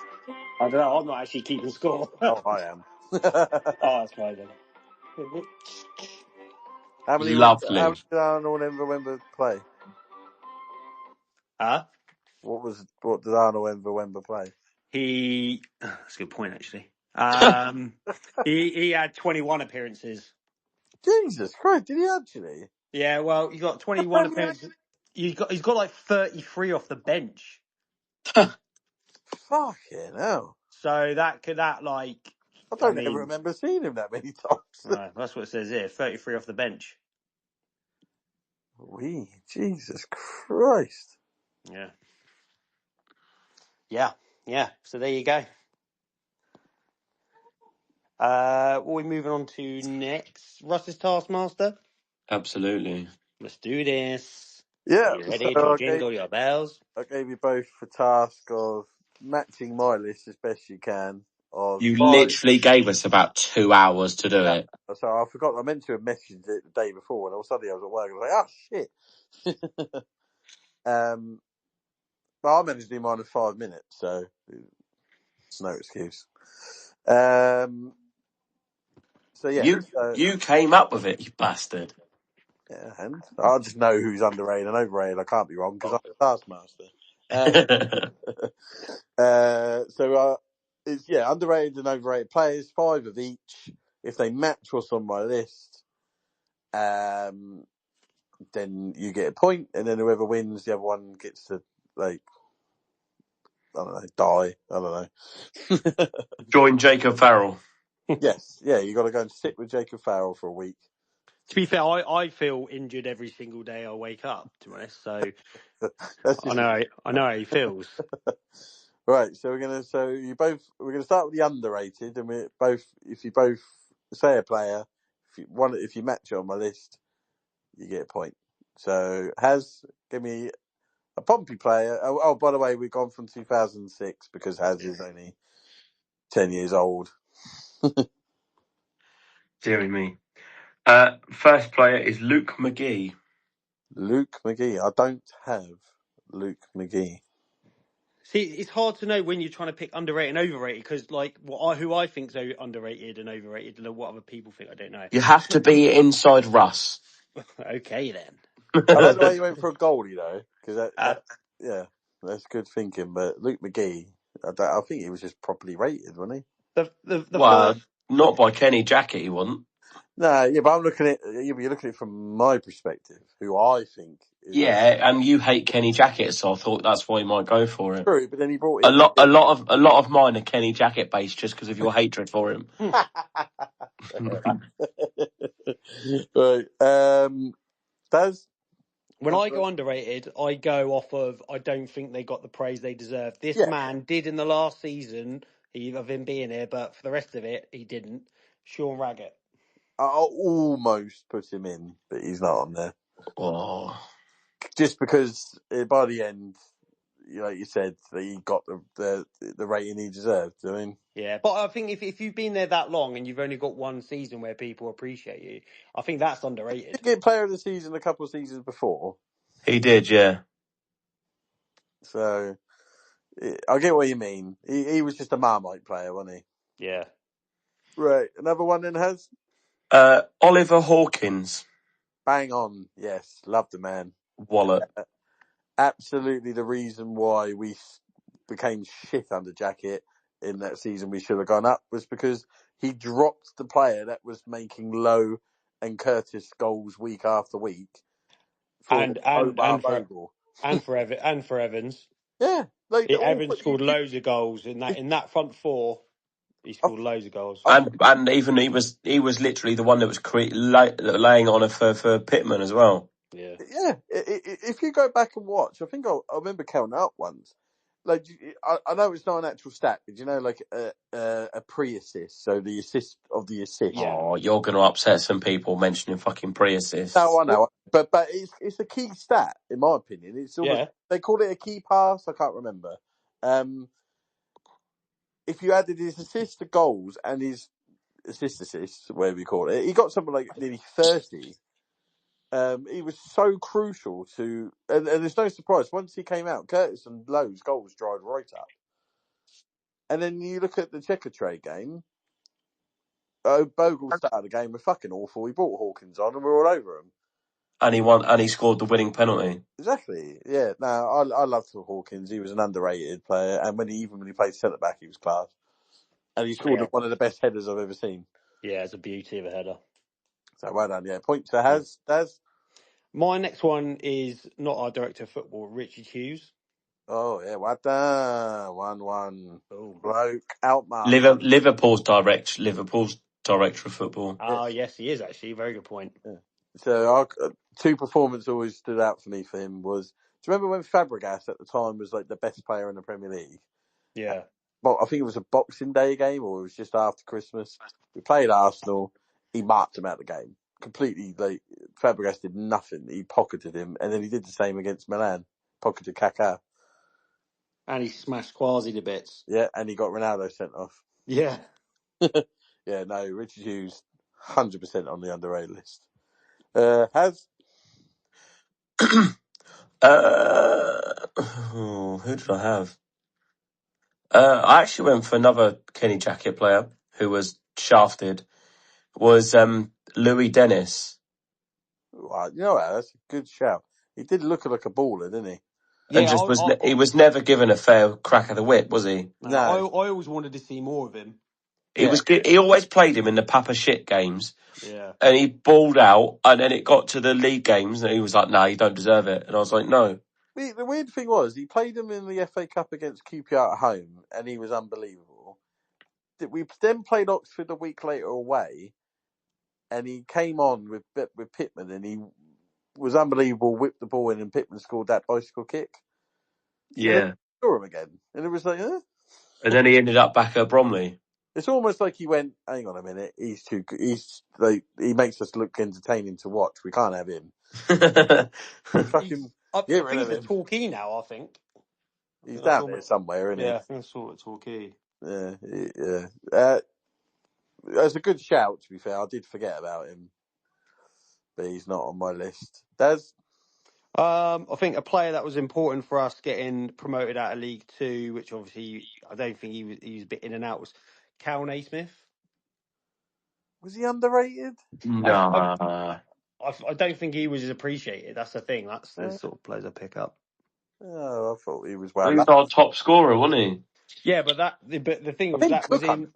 [SPEAKER 3] I don't know. I'm not actually keeping score.
[SPEAKER 5] Oh, I am.
[SPEAKER 3] Oh, that's fine then.
[SPEAKER 4] Lovely.
[SPEAKER 5] How many did Arnold Enver-Wemba play?
[SPEAKER 3] Huh?
[SPEAKER 5] What did Arnold Enver-Wemba play?
[SPEAKER 3] That's a good point, actually. He had 21 appearances.
[SPEAKER 5] Jesus Christ, did he actually?
[SPEAKER 3] Yeah, well, you got 21 appearances. He's got 33 off the bench.
[SPEAKER 5] Fucking hell.
[SPEAKER 3] So I
[SPEAKER 5] don't ever remember seeing him that many times.
[SPEAKER 3] No, that's what it says here. 33 off the bench.
[SPEAKER 5] Jesus Christ.
[SPEAKER 3] Yeah. So there you go. What are we moving on to next? Russ's Taskmaster?
[SPEAKER 4] Absolutely.
[SPEAKER 3] Let's do this.
[SPEAKER 5] Yeah,
[SPEAKER 3] Are you ready
[SPEAKER 5] so
[SPEAKER 3] to jingle your bells?
[SPEAKER 5] I gave you both the task of matching my list as best you can of
[SPEAKER 4] You
[SPEAKER 5] 5.
[SPEAKER 4] literally gave us about 2 hours to do
[SPEAKER 5] Yeah.
[SPEAKER 4] it.
[SPEAKER 5] So I forgot. I meant to have messaged it the day before, and all suddenly I was at work. I was like, "Oh shit!" But I managed to do mine in 5 minutes, so it's no excuse. So yeah,
[SPEAKER 4] You came up with it, you bastard.
[SPEAKER 5] yeah, and I just know who's underrated and overrated. I can't be wrong because I'm the taskmaster. It's underrated and overrated players, 5 of each. If they match what's on my list, then you get a point, and then whoever wins, the other one gets to die. I don't know.
[SPEAKER 4] Join Jacob Farrell.
[SPEAKER 5] Yes, yeah, you got to go and sit with Jacob Farrell for a week.
[SPEAKER 3] To be fair, I feel injured every single day I wake up, to be honest. So I know how he feels.
[SPEAKER 5] Right, so we're gonna start with the underrated, and if you both say a player, if you match it on my list, you get a point. So give me a Pompey player. Oh, by the way, we've gone from 2006 because Has is only 10 years old.
[SPEAKER 4] Deary me. First player is Luke McGee.
[SPEAKER 5] Luke McGee. I don't have Luke McGee.
[SPEAKER 3] See, it's hard to know when you're trying to pick underrated and overrated because, who I think is underrated and overrated, and what other people think, I don't know.
[SPEAKER 4] You have to be inside Russ.
[SPEAKER 3] Okay, then.
[SPEAKER 5] I like the way you went for a goalie though, because that's good thinking. But Luke McGee, I think he was just properly rated, wasn't he?
[SPEAKER 3] The
[SPEAKER 4] Well,
[SPEAKER 3] first.
[SPEAKER 4] not by Kenny Jackett, he wasn't.
[SPEAKER 5] No, yeah, but you're looking at it from my perspective, who I think is
[SPEAKER 4] Yeah, and you hate Kenny Jackett, so I thought that's why you might go for it.
[SPEAKER 5] true. But then he brought
[SPEAKER 4] A
[SPEAKER 5] in
[SPEAKER 4] lot of mine are Kenny Jackett based just because of your hatred for him.
[SPEAKER 5] right. Daz?
[SPEAKER 3] When I go underrated, I go off of I don't think they got the praise they deserve. This
[SPEAKER 5] Yeah.
[SPEAKER 3] man did in the last season, of him being here, but for the rest of it, he didn't. Sean Raggett.
[SPEAKER 5] I almost put him in, but he's not on there.
[SPEAKER 4] Oh.
[SPEAKER 5] Just because by the end, like you said, that he got the rating he deserved. I mean,
[SPEAKER 3] Yeah, but I think if you've been there that long and you've only got one season where people appreciate you, I think that's underrated.
[SPEAKER 5] he get player of the season a couple of seasons before.
[SPEAKER 4] He did, yeah.
[SPEAKER 5] So I get what you mean. He was just a Marmite player, wasn't
[SPEAKER 3] he? Yeah.
[SPEAKER 5] Right. Another one then has
[SPEAKER 4] Oliver Hawkins.
[SPEAKER 5] Bang on. Yes. Love the man.
[SPEAKER 4] Wallet.
[SPEAKER 5] Absolutely the reason why we became shit under Jackett in that season we should have gone up was because he dropped the player that was making Lowe and Curtis goals week after week. For
[SPEAKER 3] Evans.
[SPEAKER 5] Yeah.
[SPEAKER 3] Evans scored loads of goals in that front four. He scored loads of goals.
[SPEAKER 4] And even he was literally the one that was laying on it for Pittman as well.
[SPEAKER 3] Yeah.
[SPEAKER 5] Yeah. If you go back and watch, I think I remember counting up once. Like, I know it's not an actual stat, but like a pre-assist, so the assist of the assist.
[SPEAKER 4] Yeah. Oh, you're going to upset some people mentioning fucking pre-assists.
[SPEAKER 5] No, I know, but it's a key stat in my opinion. It's almost, they call it a key pass. I can't remember. If you added his assists to goals and his assists, whatever you call it, he got something like nearly 30. He was so crucial to, and there's no surprise. Once he came out, Curtis and Lowe's goals dried right up. And then you look at the Checkatrade game. Bogle started the game was fucking awful. He brought Hawkins on, and we're all over him.
[SPEAKER 4] And he won, and he scored the winning penalty.
[SPEAKER 5] Exactly. Yeah. No, I loved Hawkins. He was an underrated player, and when he played centre back, he was class. And he scored one of the best headers I've ever seen.
[SPEAKER 3] Yeah, it's a beauty of a header.
[SPEAKER 5] So well done. Yeah, point to Has. Daz.
[SPEAKER 3] My next one is not our director of football, Richard Hughes.
[SPEAKER 5] Oh yeah, well done. 1-1. Bloke outmarked.
[SPEAKER 4] Liverpool's director of football.
[SPEAKER 3] Oh yes, he is actually. Very good point.
[SPEAKER 5] Yeah. So two performances always stood out for me for him was. Do you remember when Fabregas at the time was like the best player in the Premier League?
[SPEAKER 3] Yeah.
[SPEAKER 5] I think it was a Boxing Day game, or it was just after Christmas. We played Arsenal. He marked him out of the game completely. Like Fabregas did nothing. He pocketed him, and then he did the same against Milan. Pocketed Kaká.
[SPEAKER 3] And he smashed Quasi to bits.
[SPEAKER 5] Yeah, and he got Ronaldo sent off.
[SPEAKER 3] Yeah.
[SPEAKER 5] Yeah, no, Richard Hughes, 100% on the underrated list. Has
[SPEAKER 4] who did I have? I actually went for another Kenny Jackett player who was shafted. Was Louis Dennis.
[SPEAKER 5] you know what? That's a good shout. He did look like a baller, didn't he?
[SPEAKER 4] And
[SPEAKER 3] Yeah,
[SPEAKER 4] just he was never given a fair crack of the whip, was he?
[SPEAKER 3] No. I always wanted to see more of him.
[SPEAKER 4] He always played him in the Papa Shit games.
[SPEAKER 3] Yeah.
[SPEAKER 4] And he balled out, and then it got to the league games, and he was like, "No, you don't deserve it." And I was like, "No."
[SPEAKER 5] The weird thing was, he played him in the FA Cup against QPR at home, and he was unbelievable. We then played Oxford a week later away, and he came on with Pittman, and he was unbelievable, whipped the ball in, and Pittman scored that bicycle kick.
[SPEAKER 4] Yeah.
[SPEAKER 5] And then we saw him again, and it was like,
[SPEAKER 4] And then he ended up back at Bromley.
[SPEAKER 5] It's almost like he went, hang on a minute, he's too good. He makes us look entertaining to watch. We can't have him. Fucking get rid of him.
[SPEAKER 3] He's at Torquay now, I think.
[SPEAKER 5] He's down there somewhere, isn't he?
[SPEAKER 3] Yeah, I think I saw it at Torquay.
[SPEAKER 5] Yeah. That's a good shout, to be fair. I did forget about him. But he's not on my list. Daz?
[SPEAKER 3] I think a player that was important for us getting promoted out of League Two, which obviously I don't think he was a bit in and out, was Cal Naismith.
[SPEAKER 5] Was he underrated?
[SPEAKER 4] No.
[SPEAKER 3] I don't think he was as appreciated. That's the thing. That's the sort of players I pick up.
[SPEAKER 5] Oh, I thought he was
[SPEAKER 4] He was our top scorer, wasn't he?
[SPEAKER 3] Yeah, but the thing was that was in.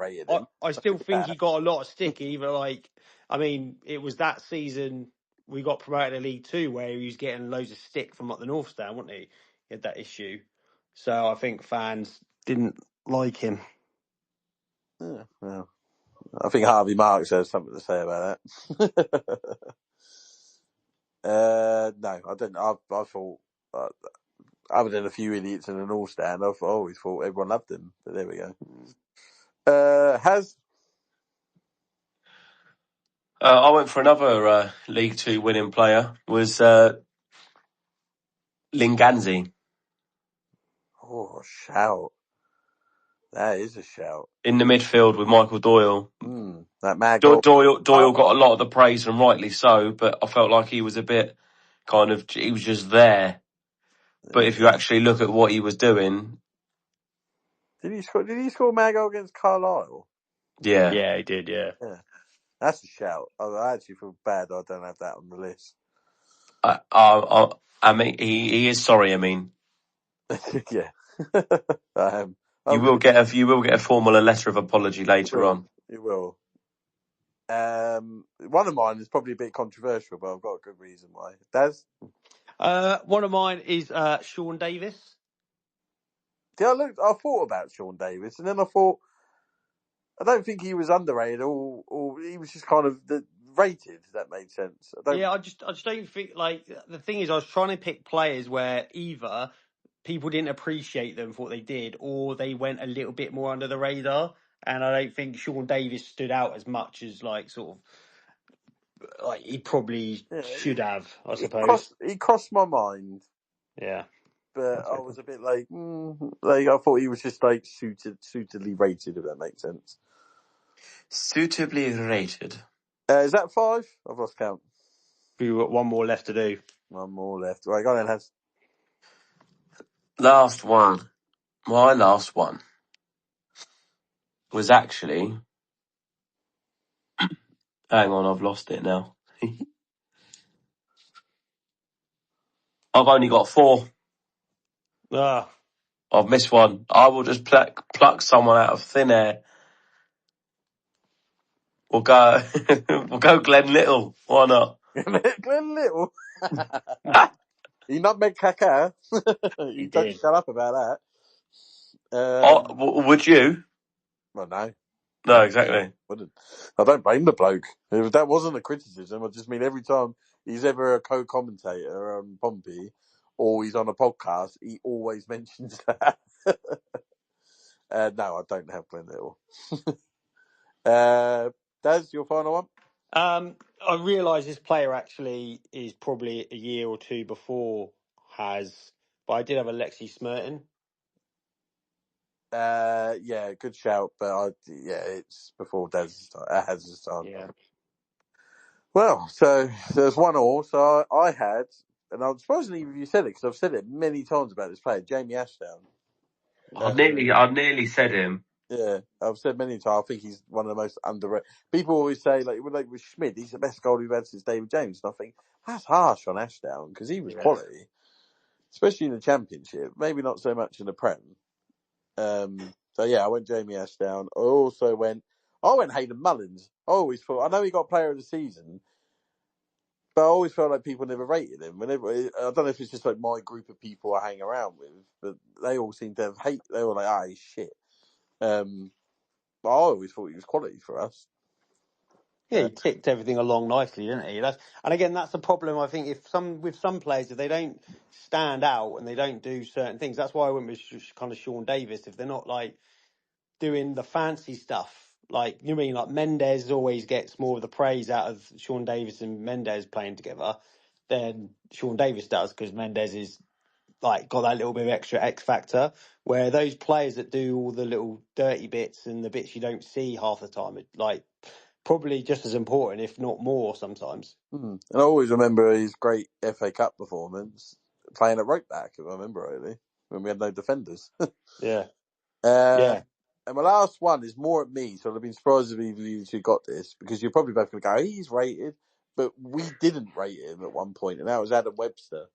[SPEAKER 3] I still think he got a lot of stick. It was that season we got promoted to League Two where he was getting loads of stick from the North Stand, wasn't he? He had that issue, so I think fans didn't like him.
[SPEAKER 5] Yeah, well, I think Harvey Marks has something to say about that. No, I didn't. I thought, other than a few idiots in the North Stand, I always thought everyone loved him. But there we go.
[SPEAKER 4] I went for another League Two winning player. Was Linganzi.
[SPEAKER 5] Oh, shout! That is a shout.
[SPEAKER 4] In the midfield with Michael Doyle.
[SPEAKER 5] That mad
[SPEAKER 4] Doyle got a lot of the praise, and rightly so, but I felt like he was a bit he was just there. But if you actually look at what he was doing...
[SPEAKER 5] Did he score a mad goal against Carlisle?
[SPEAKER 4] Yeah.
[SPEAKER 3] Yeah, he did, yeah.
[SPEAKER 5] That's a shout. I actually feel bad I don't have that on the list.
[SPEAKER 4] I mean, he is sorry, I mean.
[SPEAKER 5] Yeah.
[SPEAKER 4] You will get a formal letter of apology later on.
[SPEAKER 5] You will. One of mine is probably a bit controversial, but I've got a good reason why. Daz?
[SPEAKER 3] One of mine is Sean Davis.
[SPEAKER 5] See, I thought about Sean Davis, and then I thought, I don't think he was underrated, or he was just kind of rated. If that made sense.
[SPEAKER 3] I just don't think, the thing is, I was trying to pick players where either people didn't appreciate them for what they did, or they went a little bit more under the radar. And I don't think Sean Davis stood out as much as he probably should have, I suppose.
[SPEAKER 5] He crossed my mind.
[SPEAKER 3] Yeah.
[SPEAKER 5] But I was a bit I thought he was just suitably rated, if that makes sense.
[SPEAKER 4] Suitably rated.
[SPEAKER 5] Is that 5? I've lost count.
[SPEAKER 3] We've got one more left to do.
[SPEAKER 5] One more left. Right, go on then, Hans.
[SPEAKER 4] Last one. My last one was actually... Hang on, I've lost it now. I've only got 4. I've missed one. I will just pluck someone out of thin air. We'll go Glenn Little. Why not?
[SPEAKER 5] Glenn Little? He nutmegged Kaká. You don't shut up about that.
[SPEAKER 4] Would you?
[SPEAKER 5] Well, no.
[SPEAKER 4] No, exactly.
[SPEAKER 5] I don't blame the bloke. If that wasn't a criticism, I just mean every time he's ever a co-commentator on Pompey or he's on a podcast, he always mentions that. No, I don't have Glenn Little. Daz, your final one?
[SPEAKER 3] I realise this player actually is probably a year or two before Has, but I did have Alexi Smerton.
[SPEAKER 5] Yeah, good shout, but it's before Daz has started.
[SPEAKER 3] Yeah.
[SPEAKER 5] Well, so there's 1-1. So I had, and I'm surprised even you said it because I've said it many times about this player, Jamie Ashdown.
[SPEAKER 4] I nearly said him.
[SPEAKER 5] Yeah, I've said many times. I think he's one of the most underrated. People always say, like with Schmidt, he's the best goalie we've had since David James. And I think that's harsh on Ashdown because he was quality, especially in the Championship. Maybe not so much in the Prem. So yeah, I went Jamie Ashdown. I went Hayden Mullins. I always thought, I know he got Player of the Season, but I always felt like people never rated him. I don't know if it's just like my group of people I hang around with, but they all seem to have hate. They were like, he's shit. But I always thought he was quality for us.
[SPEAKER 3] Yeah, he ticked everything along nicely, didn't he? And again, that's the problem. I think with some players, if they don't stand out and they don't do certain things, that's why I went with kind of Sean Davis. If they're not like doing the fancy stuff, like you mean like Mendes always gets more of the praise out of Sean Davis and Mendes playing together than Sean Davis does because Mendes is like got that little bit of extra X factor. Where those players that do all the little dirty bits and the bits you don't see half the time, like. Probably just as important, if not more, sometimes.
[SPEAKER 5] And I always remember his great FA Cup performance playing at right back, if I remember rightly, when we had no defenders.
[SPEAKER 3] Yeah.
[SPEAKER 5] And my last one is more at me, so I'd have been surprised if either of you two got this, because you're probably both going to go, he's rated, but we didn't rate him at one point, and that was Adam Webster.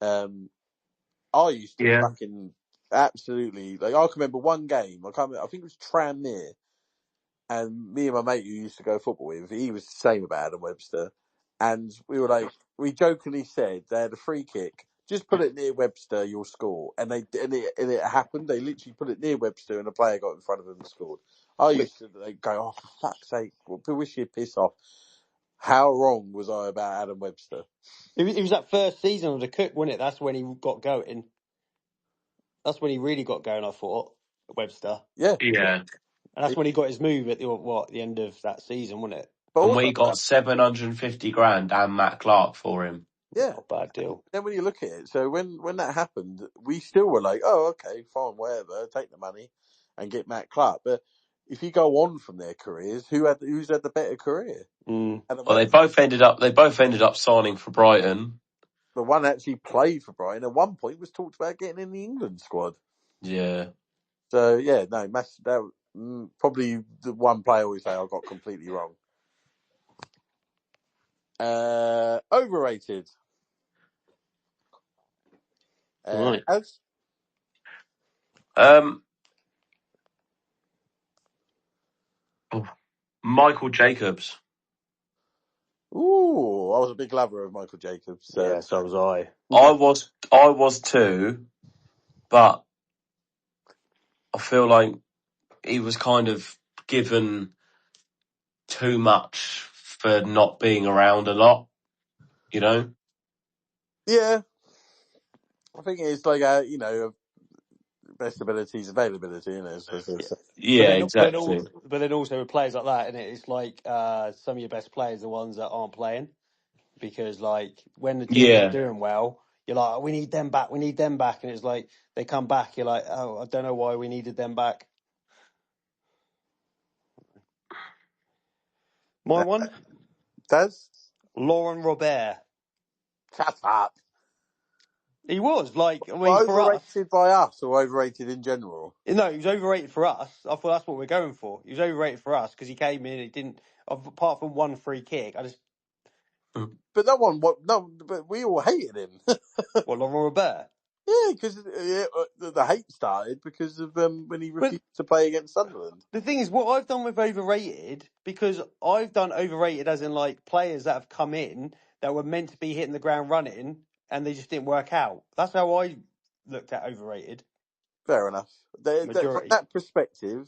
[SPEAKER 5] I used to fucking absolutely, like, I can remember one game, I think it was Tranmere. And me and my mate who used to go football with, he was the same about Adam Webster. And we were like, we jokingly said they had a free kick. Just put it near Webster, you'll score. And it happened. They literally put it near Webster, and a player got in front of him and scored. I used to go, for fuck's sake, wish you'd piss off. How wrong was I about Adam Webster?
[SPEAKER 3] It was that first season of the Cook, wasn't it? That's when he got going. That's when he really got going, I thought, Webster.
[SPEAKER 5] Yeah.
[SPEAKER 3] And that's when he got his move at the end of that season, wasn't it?
[SPEAKER 5] But
[SPEAKER 4] and we got 750 grand and Matt Clark for him.
[SPEAKER 5] Yeah.
[SPEAKER 3] Not a bad deal.
[SPEAKER 5] Then when you look at it, so when that happened, we still were like, oh, okay, fine, whatever, take the money and get Matt Clark. But if you go on from their careers, who's had the better career?
[SPEAKER 3] Mm.
[SPEAKER 4] Well, they both ended up signing for Brighton.
[SPEAKER 5] The one actually played for Brighton. At one point, was talked about getting in the England squad.
[SPEAKER 4] Yeah.
[SPEAKER 5] So yeah, no, that probably the one player we say I got completely wrong. Overrated.
[SPEAKER 3] Right.
[SPEAKER 4] Michael Jacobs.
[SPEAKER 5] Ooh, I was a big lover of Michael Jacobs.
[SPEAKER 3] Yeah, so was I.
[SPEAKER 4] I was too, but I feel like he was kind of given too much for not being around a lot, you know?
[SPEAKER 5] Yeah. I think it's like best abilities, availability,
[SPEAKER 4] Exactly.
[SPEAKER 3] But then also with players like that, and it's like some of your best players are the ones that aren't playing. Because like when the teams are doing well, you're like, we need them back, and it's like they come back, you're like, oh, I don't know why we needed them back. My one,
[SPEAKER 5] Does
[SPEAKER 3] Laurent Robert.
[SPEAKER 5] Shut up.
[SPEAKER 3] He was like, I mean,
[SPEAKER 5] overrated by us or overrated in general?
[SPEAKER 3] No, he was overrated for us. I thought that's what we're going for. He was overrated for us because he came in. He didn't, apart from one free kick.
[SPEAKER 5] But but we all hated him.
[SPEAKER 3] What, Laurent Robert?
[SPEAKER 5] Yeah, because the hate started because of when he refused to play against Sunderland.
[SPEAKER 3] The thing is, what I've done with overrated, because I've done overrated as in like players that have come in that were meant to be hitting the ground running and they just didn't work out. That's how I looked at overrated.
[SPEAKER 5] Fair enough. From that perspective,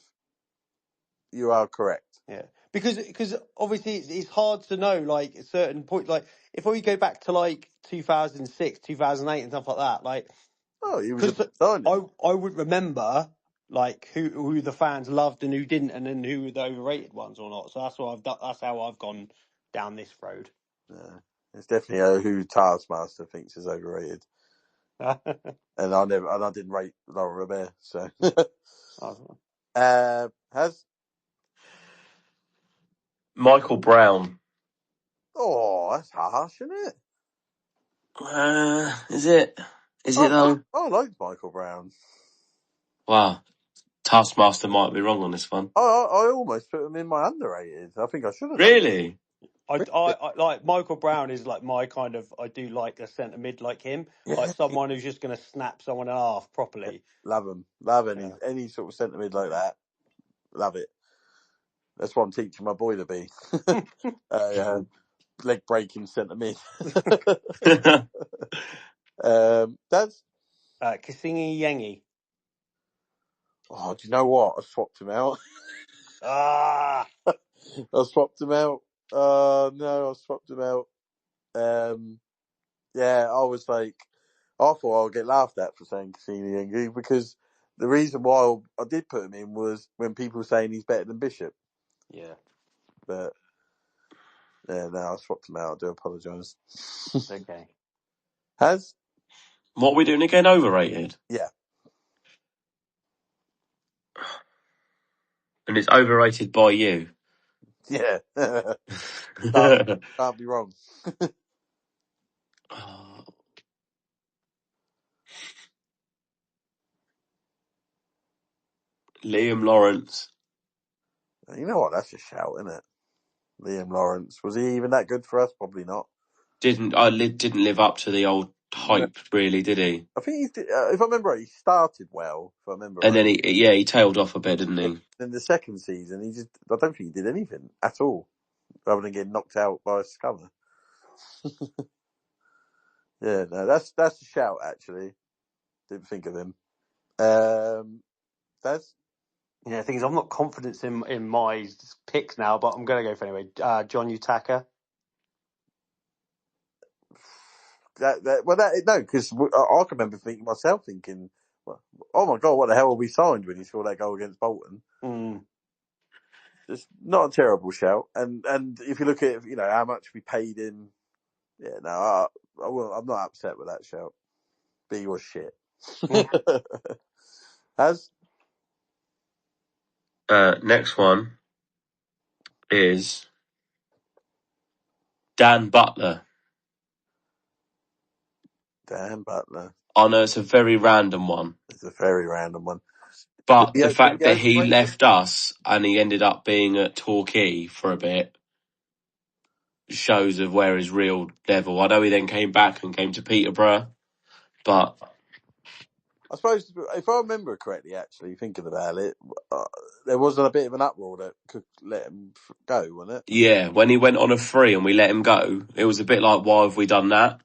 [SPEAKER 5] you are correct.
[SPEAKER 3] Yeah, because obviously it's hard to know like a certain point. Like if we go back to like 2006, 2008, and stuff like that, like
[SPEAKER 5] he was I
[SPEAKER 3] would remember like who the fans loved and who didn't, and then who were the overrated ones or not. So that's what I've done. That's how I've gone down this road.
[SPEAKER 5] Yeah. It's definitely who Taskmaster thinks is overrated. And I didn't rate Laura Robert, so. Has
[SPEAKER 4] Michael Brown.
[SPEAKER 5] Oh, that's harsh, isn't it?
[SPEAKER 4] Is it? Is it though?
[SPEAKER 5] I liked Michael Brown.
[SPEAKER 4] Wow. Taskmaster might be wrong on this one.
[SPEAKER 5] I almost put him in my underrated. I think I should have.
[SPEAKER 4] Really?
[SPEAKER 3] I like Michael Brown is like my kind of. I do like a centre mid like him, like someone who's just going to snap someone in half properly.
[SPEAKER 5] Love him. Love any sort of centre mid like that. Love it. That's what I'm teaching my boy to be. Leg breaking centre mid. That's
[SPEAKER 3] Kasingi Yengi.
[SPEAKER 5] Oh, do you know what? I swapped him out.
[SPEAKER 3] I
[SPEAKER 5] swapped him out. No, I swapped him out. Yeah, I was like, I thought I'll get laughed at for saying Cassini Yengi because the reason why I did put him in was when people were saying he's better than Bishop.
[SPEAKER 3] Yeah.
[SPEAKER 5] But, yeah, no, I swapped him out. I do apologise.
[SPEAKER 3] Okay.
[SPEAKER 4] What are we doing again? Overrated?
[SPEAKER 5] Yeah.
[SPEAKER 4] And it's overrated by you?
[SPEAKER 5] Yeah. Can't be wrong.
[SPEAKER 4] Liam Lawrence.
[SPEAKER 5] You know what? That's a shout, isn't it? Liam Lawrence. Was he even that good for us? Probably not.
[SPEAKER 4] Didn't live up to the old hype, really, did he?
[SPEAKER 5] I think if I remember right, he started well. If I remember
[SPEAKER 4] and
[SPEAKER 5] right.
[SPEAKER 4] then he tailed off a bit, didn't he?
[SPEAKER 5] In the second season, I don't think he did anything at all, other than getting knocked out by a scummer. Yeah, no, that's a shout. Actually, didn't think of him. That's
[SPEAKER 3] the thing is, I'm not confident in my picks now, but I'm going to go for anyway. John Utaka.
[SPEAKER 5] Because I can remember thinking, oh my god, what the hell are we signed when he scored that goal against Bolton? It's not a terrible shout, and if you look at how much we paid him, yeah, no, I'm not upset with that shout. But he was shit.
[SPEAKER 4] Next one is Dan Butler.
[SPEAKER 5] Dan Butler.
[SPEAKER 4] I know it's a very random one.
[SPEAKER 5] It's a very random one.
[SPEAKER 4] But the fact that he left us and he ended up being at Torquay for a bit shows of where his real level. I know he then came back and came to Peterborough, but
[SPEAKER 5] I suppose if I remember correctly, actually thinking about it, there wasn't a bit of an uproar that could let him go, wasn't it?
[SPEAKER 4] Yeah, when he went on a free and we let him go, it was a bit like, why have we done that?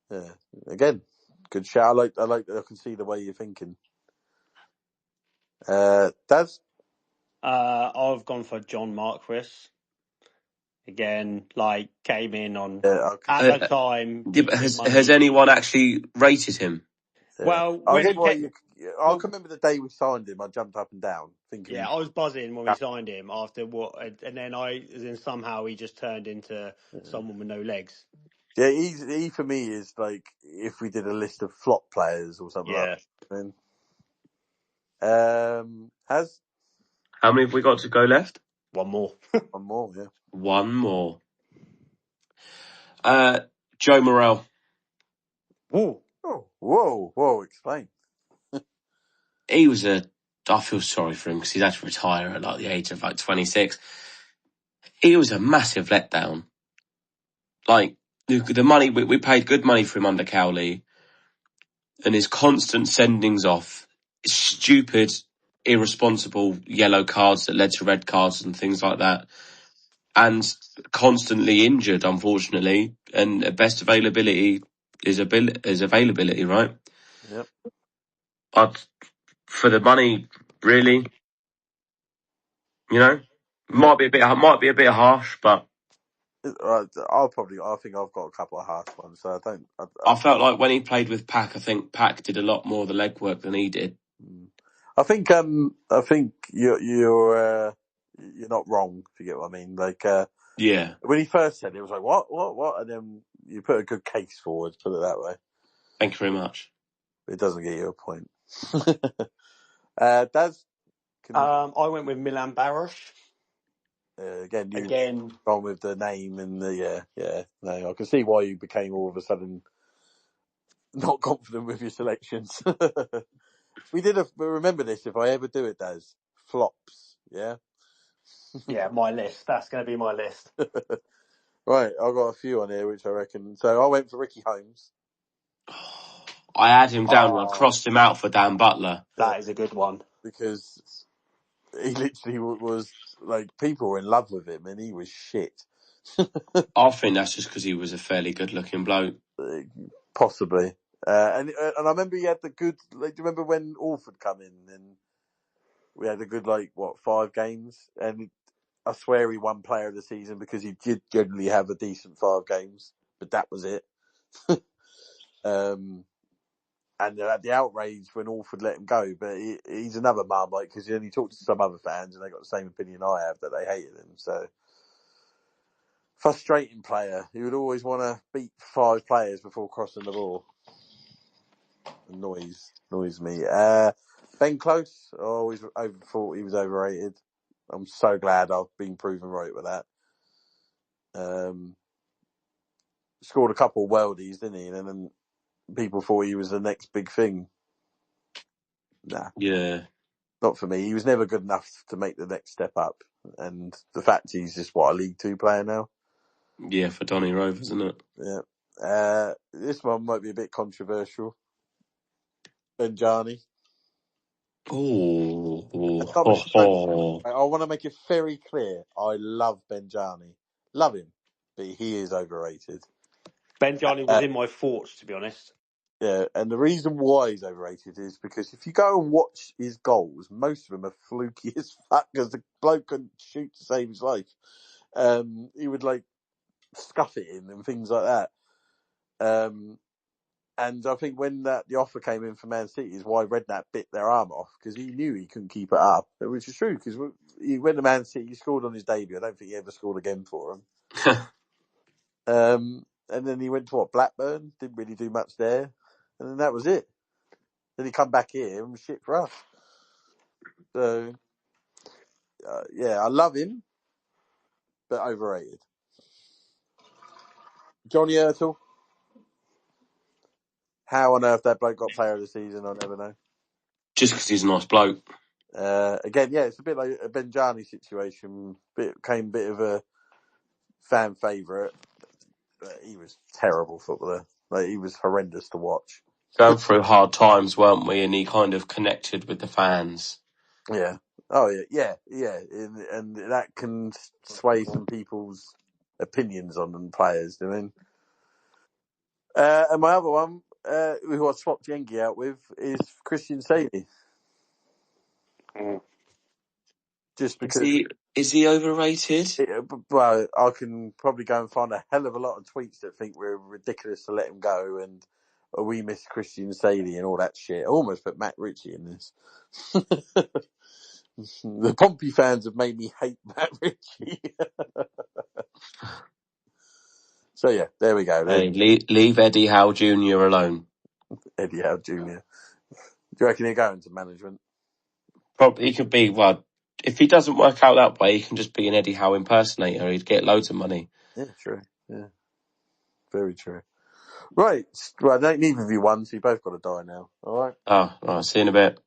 [SPEAKER 5] Yeah, again, good shout. I can see the way you're thinking. Daz?
[SPEAKER 3] I've gone for John Marquis. Again, came in on at the time.
[SPEAKER 4] Has anyone actually rated him?
[SPEAKER 5] Yeah.
[SPEAKER 3] Well,
[SPEAKER 5] I can remember the day we signed him. I jumped up and down thinking.
[SPEAKER 3] Yeah, I was buzzing when we signed him after and then somehow he just turned into someone with no legs.
[SPEAKER 5] Yeah, he for me is like if we did a list of flop players or something like that.
[SPEAKER 4] How many have we got to go left?
[SPEAKER 3] One more.
[SPEAKER 5] One more, yeah.
[SPEAKER 4] One more. Joe Morrell.
[SPEAKER 5] Whoa, explain.
[SPEAKER 4] He was I feel sorry for him because he's had to retire at the age of 26. He was a massive letdown. The money, we paid good money for him under Cowley, and his constant sendings off, stupid, irresponsible yellow cards that led to red cards and things like that, and constantly injured, unfortunately, and best availability is availability, right?
[SPEAKER 5] Yep.
[SPEAKER 4] But for the money, really, might be a bit harsh, but
[SPEAKER 5] I think I've got a couple of harsh ones, so
[SPEAKER 4] I felt like when he played with Pack, I think Pack did a lot more of the legwork than he did.
[SPEAKER 5] I think you're not wrong, if you get what I mean. Like
[SPEAKER 4] Yeah.
[SPEAKER 5] when he first said it, was like what, and then you put a good case forward. Put it that way.
[SPEAKER 4] Thank you very much.
[SPEAKER 5] It doesn't get you a point. Daz,
[SPEAKER 3] I went with Milan Baros.
[SPEAKER 5] again, you
[SPEAKER 3] Again,
[SPEAKER 5] wrong with the name and the yeah. No, I can see why you became all of a sudden not confident with your selections. Remember this, if I ever do it, Daz, flops, yeah?
[SPEAKER 3] yeah, my list. That's going to be my list.
[SPEAKER 5] Right, I've got a few on here, which I reckon. So I went for Ricky Holmes.
[SPEAKER 4] I had him down and I
[SPEAKER 3] Oh,
[SPEAKER 4] crossed him out for Dan Butler.
[SPEAKER 3] that is a good one.
[SPEAKER 5] Because he literally was, like, people were in love with him and he was shit.
[SPEAKER 4] I think that's just because he was a fairly good-looking bloke.
[SPEAKER 5] Possibly. And I remember he had the good, like, do you remember when Orford come in and we had a good, 5 games? And I swear he won player of the season because he did generally have a decent 5 games, but that was it. And the outrage when Orford let him go, but he's another Marmite because he only talked to some other fans and they got the same opinion I have, that they hated him. So frustrating player. He would always want to beat 5 players before crossing the ball. Annoys me. Ben Close, I always thought he was overrated. I'm so glad I've been proven right with that. Scored a couple of worldies, didn't he? And then people thought he was the next big thing. Nah.
[SPEAKER 4] Yeah.
[SPEAKER 5] Not for me. He was never good enough to make the next step up. And the fact he's just, a League 2 player now?
[SPEAKER 4] Yeah, for Donny Rovers, isn't it?
[SPEAKER 5] Yeah. This one might be a bit controversial. Benjani.
[SPEAKER 4] Oh.
[SPEAKER 5] I want to make it very clear. I love Benjani. Love him. But he is overrated.
[SPEAKER 3] Benjani was in my thoughts, to be honest.
[SPEAKER 5] Yeah, and the reason why he's overrated is because if you go and watch his goals, most of them are fluky as fuck because the bloke couldn't shoot to save his life. He would scuff it in and things like that. And I think when the offer came in for Man City is why Redknapp bit their arm off because he knew he couldn't keep it up, which is true because he went to Man City, he scored on his debut. I don't think he ever scored again for him. And then he went to Blackburn, didn't really do much there, and then that was it. Then he come back here and was shit for us. So, yeah, I love him, but overrated. Johnny Ertel. How on earth that bloke got player of the season, I'll never know.
[SPEAKER 4] Just because he's a nice bloke.
[SPEAKER 5] Again, yeah, it's a bit like a Benjani situation. Became a bit of a fan favourite. But he was terrible footballer. He was horrendous to watch.
[SPEAKER 4] Going through hard times, weren't we? And he kind of connected with the fans.
[SPEAKER 5] Yeah. Oh, yeah. And that can sway some people's opinions on them players, do you mean? And my other one, who I swapped Yengi out with, is Christian Saley. Just because...
[SPEAKER 4] Is he overrated?
[SPEAKER 5] Well, I can probably go and find a hell of a lot of tweets that think we're ridiculous to let him go and we miss Christian Saley and all that shit. I almost put Matt Ritchie in this. The Pompey fans have made me hate Matt Ritchie. So, yeah, there we go.
[SPEAKER 4] Hey, leave Eddie Howe Jr. alone.
[SPEAKER 5] Eddie Howe Jr. Do you reckon he'll go into management?
[SPEAKER 4] Probably he could be, if he doesn't work out that way, he can just be an Eddie Howe impersonator. He'd get loads of money.
[SPEAKER 5] Yeah, true. Yeah, very true. Right. Well, I don't need of you one, so you both got to die now. All right?
[SPEAKER 4] Oh, right. See you in a bit.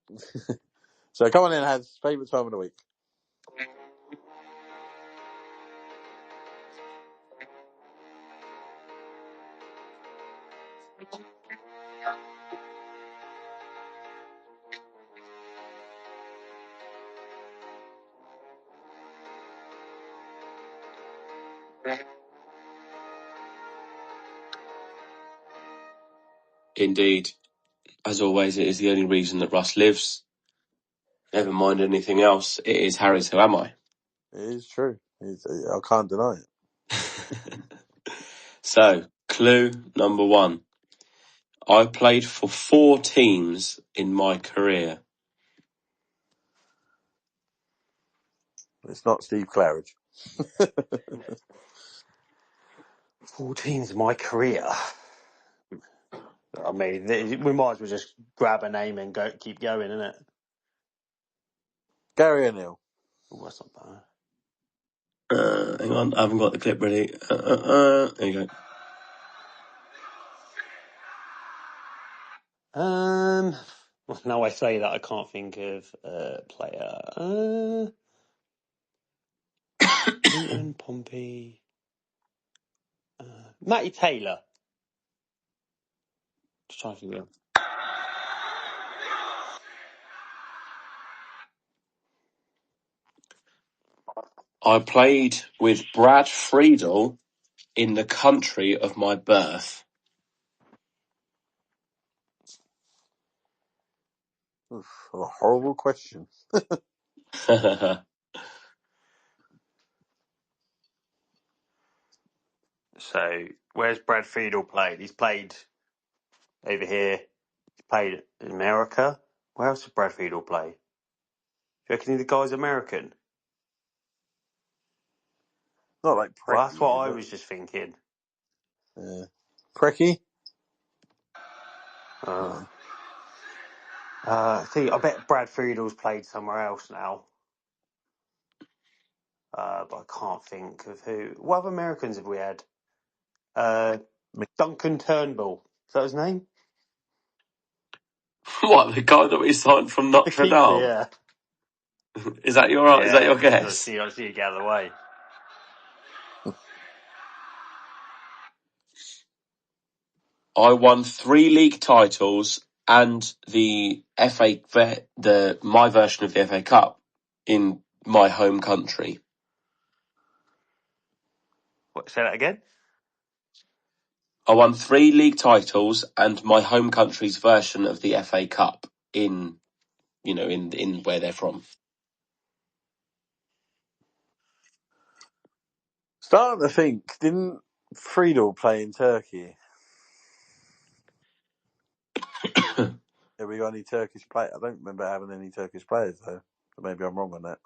[SPEAKER 5] So come on in, Hans. Favourite time of the week?
[SPEAKER 4] Indeed. As always, it is the only reason that Russ lives. Never mind anything else. It is Harry's Who Am I?
[SPEAKER 5] It is true. I can't deny it.
[SPEAKER 4] So, clue number 1. I played for 4 teams in my career.
[SPEAKER 5] It's not Steve Claridge.
[SPEAKER 3] 4 teams of my career. I mean, we might as well just grab a name and keep going, innit?
[SPEAKER 5] Gary O'Neill.
[SPEAKER 3] Oh, that's not bad.
[SPEAKER 4] Hang on, I haven't got the clip ready. There you go.
[SPEAKER 3] Well, now I say that, I can't think of a player. Luton, Pompey. Matty Taylor. Just trying to think of him.
[SPEAKER 4] I played with Brad Friedel in the country of my birth.
[SPEAKER 5] Oof, a horrible question.
[SPEAKER 3] So, where's Brad Friedel played? He's played over here. He's played in America. Where else did Brad Friedel play? Do you reckon the guy's American?
[SPEAKER 5] Not like Precky.
[SPEAKER 3] Well, that's what I was just thinking.
[SPEAKER 5] Precky?
[SPEAKER 3] See, I bet Brad Friedel's played somewhere else now. But I can't think of who. What other Americans have we had? Duncan Turnbull. Is that his name?
[SPEAKER 4] What, the guy that we signed from Notre Dame?
[SPEAKER 3] Yeah.
[SPEAKER 4] Is that your guess?
[SPEAKER 3] I see you get out of the way.
[SPEAKER 4] I won 3 league titles and the my version of the FA Cup in my home country.
[SPEAKER 3] What, say that again?
[SPEAKER 4] I won 3 league titles and my home country's version of the FA Cup in where they're from.
[SPEAKER 5] Starting to think, didn't Friedel play in Turkey? Have we got any Turkish players? I don't remember having any Turkish players, though. So maybe I'm wrong on that.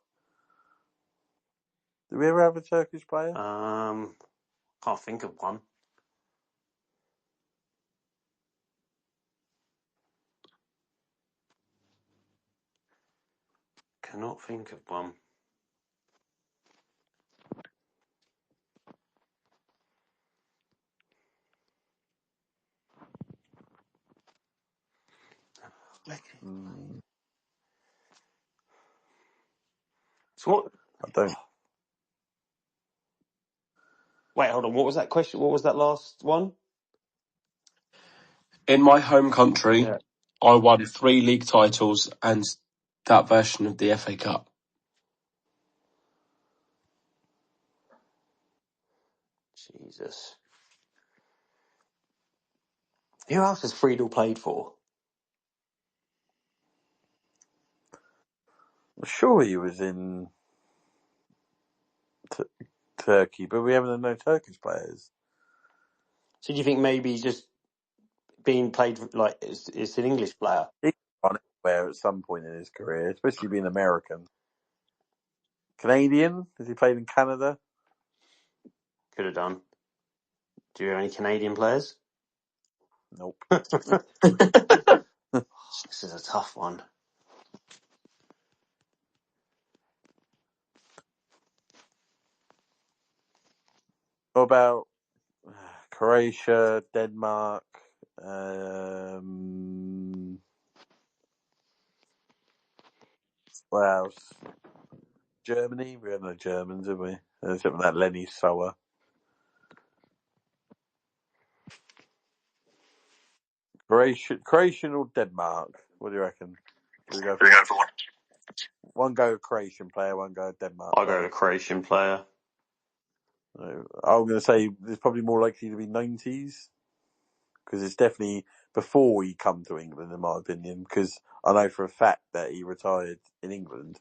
[SPEAKER 5] Did we ever have a Turkish player?
[SPEAKER 3] Can't think of one. Cannot think of one. So what?
[SPEAKER 5] I don't.
[SPEAKER 3] Wait, hold on. What was that question? What was that last one?
[SPEAKER 4] In my home country,
[SPEAKER 3] Yeah.
[SPEAKER 4] I won 3 league titles and that version of the FA Cup.
[SPEAKER 3] Jesus. Who else has Friedel played for?
[SPEAKER 5] I'm sure he was in Turkey, but we haven't had no Turkish players.
[SPEAKER 3] So do you think maybe he's just being played like it's an English player?
[SPEAKER 5] He's gone anywhere at some point in his career, especially being American. Canadian? Has he played in Canada?
[SPEAKER 3] Could have done. Do you have any Canadian players?
[SPEAKER 5] Nope.
[SPEAKER 3] This is a tough one.
[SPEAKER 5] What about Croatia, Denmark, what else? Germany? We had no Germans, have we? Except for that Lenny Sower. Croatian or Denmark? What do you reckon? Should we go for one go Croatian player, one go Denmark
[SPEAKER 3] I'll
[SPEAKER 5] player?
[SPEAKER 3] go with a Croatian player.
[SPEAKER 5] I'm going to say there's probably more likely to be 90s because it's definitely before he come to England, in my opinion, because I know for a fact that he retired in England.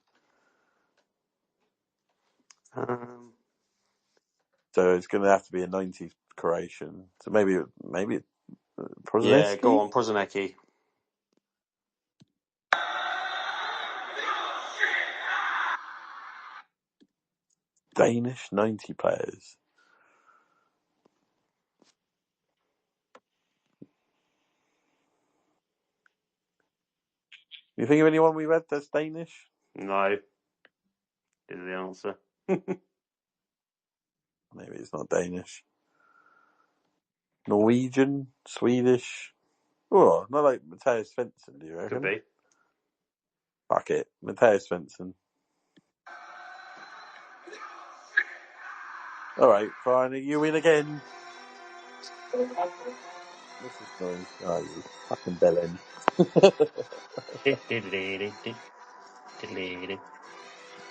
[SPEAKER 5] So it's going to have to be a 90s Croatian. So maybe Prozinecki?
[SPEAKER 3] Yeah, go on, Prozinecki.
[SPEAKER 5] Danish 90 players. You think of anyone we read that's Danish?
[SPEAKER 3] No. Is the answer.
[SPEAKER 5] Maybe it's not Danish. Norwegian? Swedish? Oh, not like Mathias Svensson, do you reckon?
[SPEAKER 3] Could be.
[SPEAKER 5] Fuck it. Mathias Svensson. Alright, fine. You win again. What's this noise? Oh, you fucking bellend.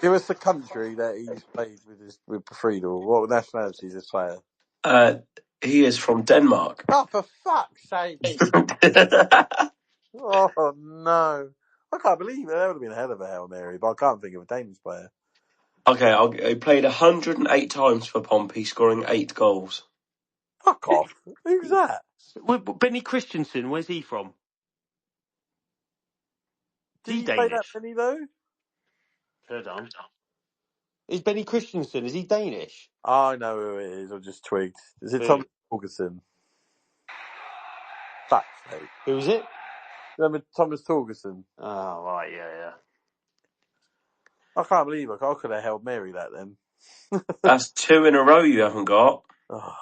[SPEAKER 5] Give us the country that he's played with Friedel. What nationality is this player?
[SPEAKER 4] He is from Denmark.
[SPEAKER 5] Oh, for fuck's sake! Oh, no. I can't believe it. That would have been a hell of a Hail Mary, but I can't think of a Danish player.
[SPEAKER 4] Okay, he played 108 times for Pompey, scoring 8 goals.
[SPEAKER 5] Fuck off. Who's that?
[SPEAKER 3] Benny Christensen, where's he from?
[SPEAKER 5] Did he play that many, though?
[SPEAKER 3] Hold on. Is Benny Christensen, is he Danish?
[SPEAKER 5] I know who it is. I just twigged. Is it Thomas Torgerson? Fuck's sake.
[SPEAKER 3] Who is it?
[SPEAKER 5] Remember Thomas Torgerson?
[SPEAKER 3] Oh, right, yeah.
[SPEAKER 5] I can't believe it. I could have Hail Mary that then.
[SPEAKER 4] That's 2 in a row you haven't got.
[SPEAKER 5] Oh,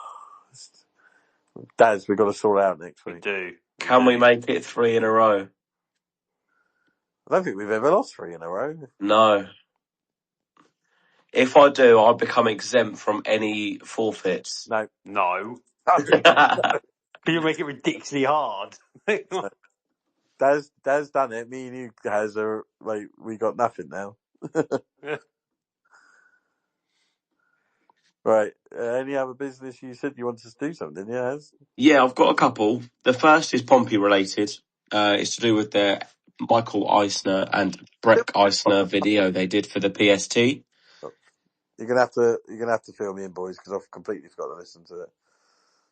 [SPEAKER 5] Daz, we've got to sort out next week.
[SPEAKER 3] We do.
[SPEAKER 4] Can we make it 3 in a row?
[SPEAKER 5] I don't think we've ever lost 3 in a row.
[SPEAKER 4] No. If I do, I become exempt from any forfeits.
[SPEAKER 5] No.
[SPEAKER 3] Can you make it ridiculously hard?
[SPEAKER 5] Daz done it. Me and you we got nothing now. Right. Any other business? You said you wanted to do something, didn't you, Az?
[SPEAKER 4] Yeah, I've got a couple. The first is Pompey related. It's to do with the Michael Eisner and Breck Eisner video they did for the PST.
[SPEAKER 5] You're gonna have to fill me in, boys, because I've completely forgot to listen to it.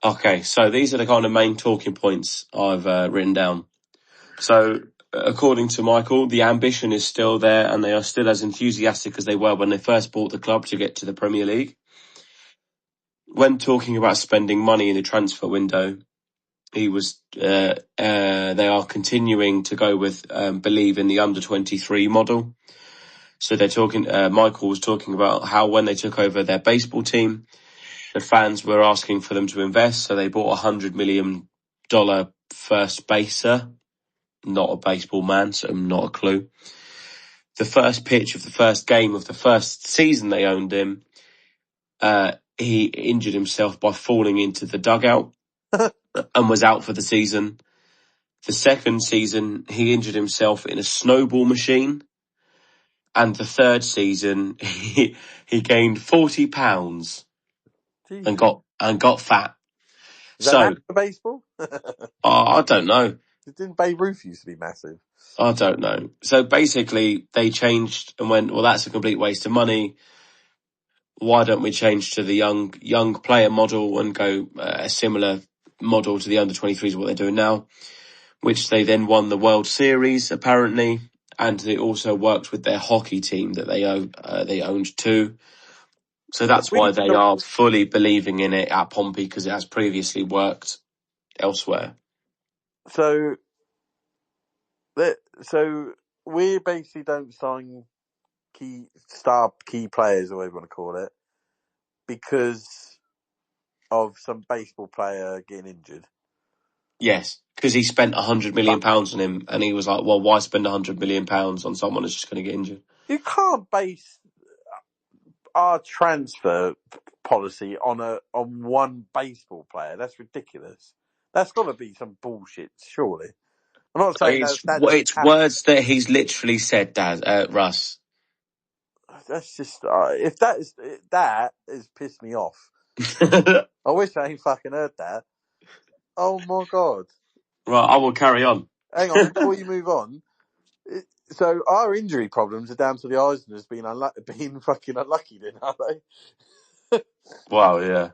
[SPEAKER 4] Okay, so these are the kind of main talking points I've written down. So, according to Michael, the ambition is still there, and they are still as enthusiastic as they were when they first bought the club to get to the Premier League. When talking about spending money in the transfer window, they are continuing to go with believe in the under-23 model. So they're talking. Michael was talking about how when they took over their baseball team, the fans were asking for them to invest, so they bought $100 million first baser, not a baseball man, so not a clue. The first pitch of the first game of the first season they owned him, he injured himself by falling into the dugout and was out for the season. The second season, he injured himself in a snowball machine. And the third season, he gained 40 pounds and got fat.
[SPEAKER 5] Is that for baseball?
[SPEAKER 4] I don't know.
[SPEAKER 5] Didn't Babe Ruth used to be massive?
[SPEAKER 4] I don't know. So basically, they changed and went, well, that's a complete waste of money. Why don't we change to the young player model and go a similar model to the under-23s, what they're doing now, which they then won the World Series, apparently. And they also worked with their hockey team that they owned too. So that's why they are fully believing in it at Pompey, because it has previously worked elsewhere.
[SPEAKER 5] So we basically don't sign key players, or whatever you want to call it, because of some baseball player getting injured.
[SPEAKER 4] Yes, because he spent £100 million on him, and he was like, well, why spend £100 million on someone who's just going to get injured?
[SPEAKER 5] You can't base our transfer policy on one baseball player. That's ridiculous. That's got to be some bullshit, surely. I'm not saying
[SPEAKER 4] it's words that he's literally said, Russ.
[SPEAKER 5] That's just if that has pissed me off. I wish I ain't fucking heard that. Oh my god!
[SPEAKER 4] Right, I will carry on.
[SPEAKER 5] Hang on, before you move on. So our injury problems are down to the Eisners being fucking unlucky, then, are they?
[SPEAKER 4] Wow, yeah.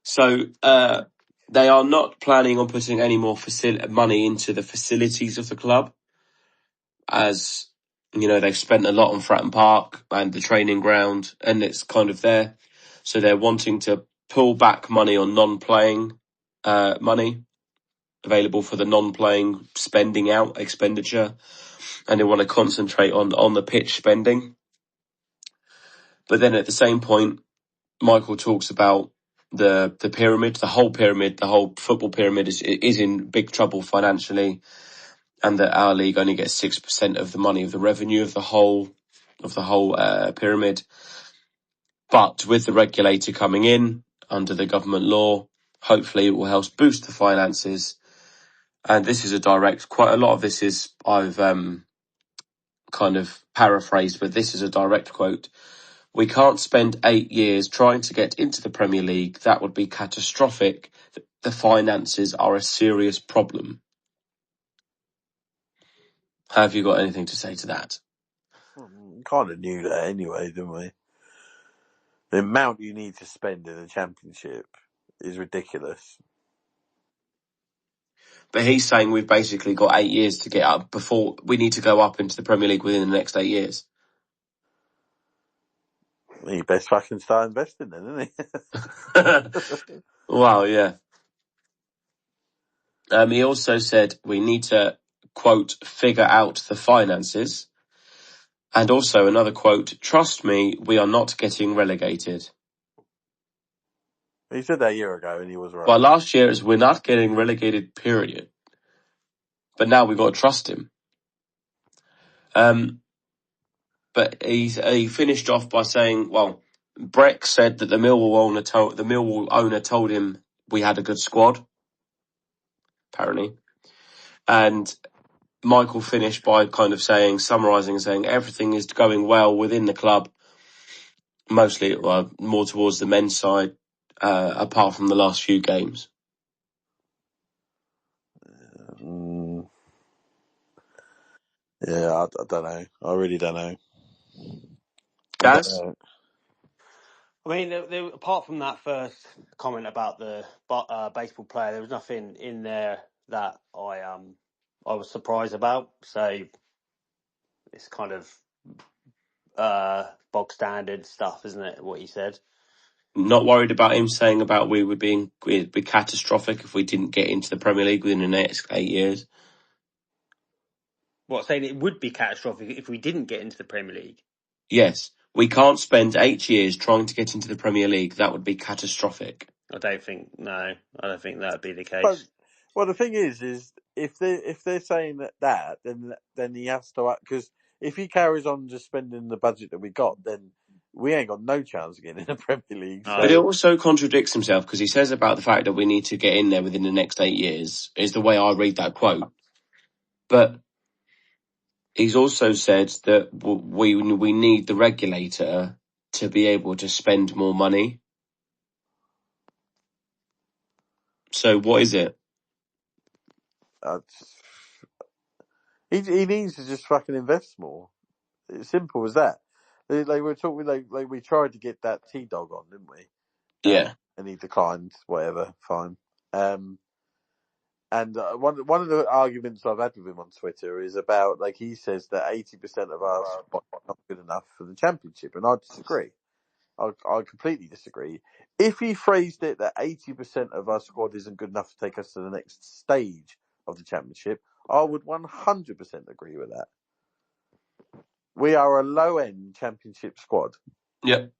[SPEAKER 4] So they are not planning on putting any more money into the facilities of the club, as You know, they've spent a lot on Fratton Park and the training ground, and it's kind of there. So they're wanting to pull back money on non-playing money available for the non-playing spending out expenditure, and they want to concentrate on the pitch spending. But then at the same point, Michael talks about the pyramid, the whole football pyramid is in big trouble financially, and that our league only gets 6% of the money of the revenue of the whole pyramid. But with the regulator coming in under the government law, hopefully it will help boost the finances. And this is quite a lot of this is I've kind of paraphrased, but this is a direct quote. We can't spend 8 years trying to get into the Premier League. That would be catastrophic. The finances are a serious problem. Have you got anything to say to that?
[SPEAKER 5] Kind of knew that anyway, didn't we? The amount you need to spend in a championship is ridiculous.
[SPEAKER 4] But he's saying we've basically got 8 years to get up before we need to go up into the Premier League within the next 8 years.
[SPEAKER 5] He best fucking start investing then, isn't he?
[SPEAKER 4] Wow, yeah. He also said we need to, quote, figure out the finances. And also another quote, trust me, we are not getting relegated.
[SPEAKER 5] He said that a year ago and he was right.
[SPEAKER 4] Well, last year is we're not getting relegated, period. But now we've got to trust him. But he finished off by saying, well, Breck said that the Millwall owner told him we had a good squad, apparently. And Michael finished by kind of summarising and saying everything is going well within the club, mostly more towards the men's side, apart from the last few games.
[SPEAKER 5] Yeah, I don't know. I really don't know.
[SPEAKER 4] Gaz?
[SPEAKER 3] I mean, apart from that first comment about the baseball player, there was nothing in there that I was surprised about. So it's kind of bog standard stuff, isn't it? What he said.
[SPEAKER 4] Not worried about him saying about it'd be catastrophic if we didn't get into the Premier League within the next 8 years.
[SPEAKER 3] What, saying it would be catastrophic if we didn't get into the Premier League?
[SPEAKER 4] Yes. We can't spend 8 years trying to get into the Premier League. That would be catastrophic.
[SPEAKER 3] I don't think that would be the case.
[SPEAKER 5] Well, the thing is if they're saying that, then he has to, because if he carries on just spending the budget that we got, then we ain't got no chance of getting in the Premier League. So.
[SPEAKER 4] But it also contradicts himself because he says about the fact that we need to get in there within the next 8 years, is the way I read that quote. But he's also said that we need the regulator to be able to spend more money. So what is it?
[SPEAKER 5] He needs to just fucking invest more. It's simple as that. Like we're talking, like we tried to get that T-Dog on, didn't we?
[SPEAKER 4] Yeah.
[SPEAKER 5] And he declined. Whatever, fine. And one of the arguments I've had with him on Twitter is about, like, he says that 80% of our squad are not good enough for the championship, and I disagree. I completely disagree. If he phrased it that 80% of our squad isn't good enough to take us to the next stage of the championship, I would 100% agree with that. We are a low-end championship squad.
[SPEAKER 4] Yep.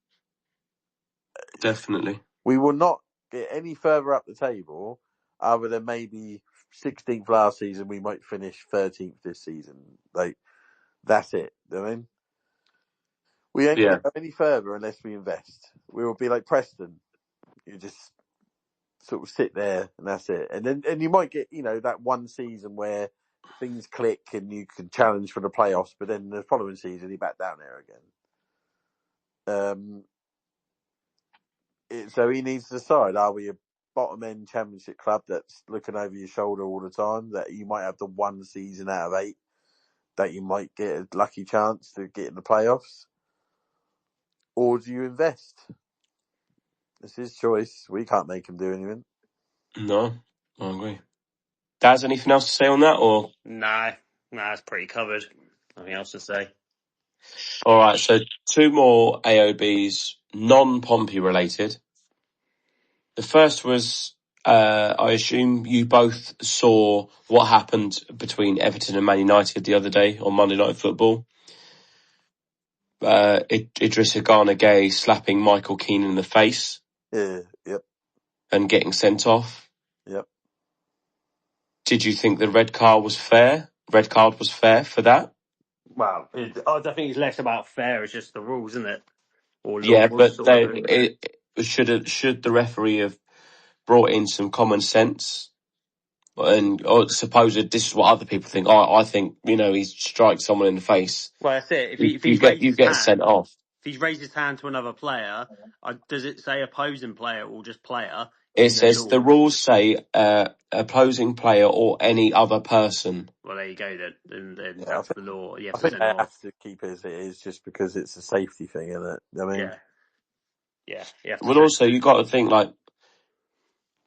[SPEAKER 4] Definitely.
[SPEAKER 5] We will not get any further up the table other than maybe 16th last season. We might finish 13th this season. Like, that's it. I mean, we ain't going to go any further unless we invest. We will be like Preston. You just sort of sit there and that's it. And you might get, that one season where things click and you can challenge for the playoffs, but then the following season you back down there again. So he needs to decide, are we a bottom end championship club that's looking over your shoulder all the time, that you might have the one season out of 8 that you might get a lucky chance to get in the playoffs? Or do you invest? It's his choice. We can't make him do anything.
[SPEAKER 4] No, I agree. Daz, anything else to say on that, or?
[SPEAKER 3] Nah, it's pretty covered. Nothing else to say.
[SPEAKER 4] All right, so 2 more AOBs, non-Pompey related. The first was, I assume you both saw what happened between Everton and Man United the other day on Monday Night Football. Idrissa Gana Gueye slapping Michael Keane in the face.
[SPEAKER 5] Yeah, yep.
[SPEAKER 4] And getting sent off.
[SPEAKER 5] Yep.
[SPEAKER 4] Did you think the red card was fair? Red card was fair for that?
[SPEAKER 3] Well, I think it's less about fair. It's just the rules, isn't it? Or
[SPEAKER 4] Yeah,
[SPEAKER 3] laws.
[SPEAKER 4] but should the referee have brought in some common sense? Or suppose this is what other people think. I think, he strikes someone in the face.
[SPEAKER 3] Well, that's it.
[SPEAKER 4] You get sent off.
[SPEAKER 3] If he's raised his hand to another player, does it say opposing player or just player?
[SPEAKER 4] It says the rules say opposing player or any other person.
[SPEAKER 3] Well, there you go then. Then that's the law.
[SPEAKER 5] I think they have to keep it as it is just because it's a safety thing, isn't it? I mean,
[SPEAKER 3] yeah.
[SPEAKER 4] But also, you got to think, like,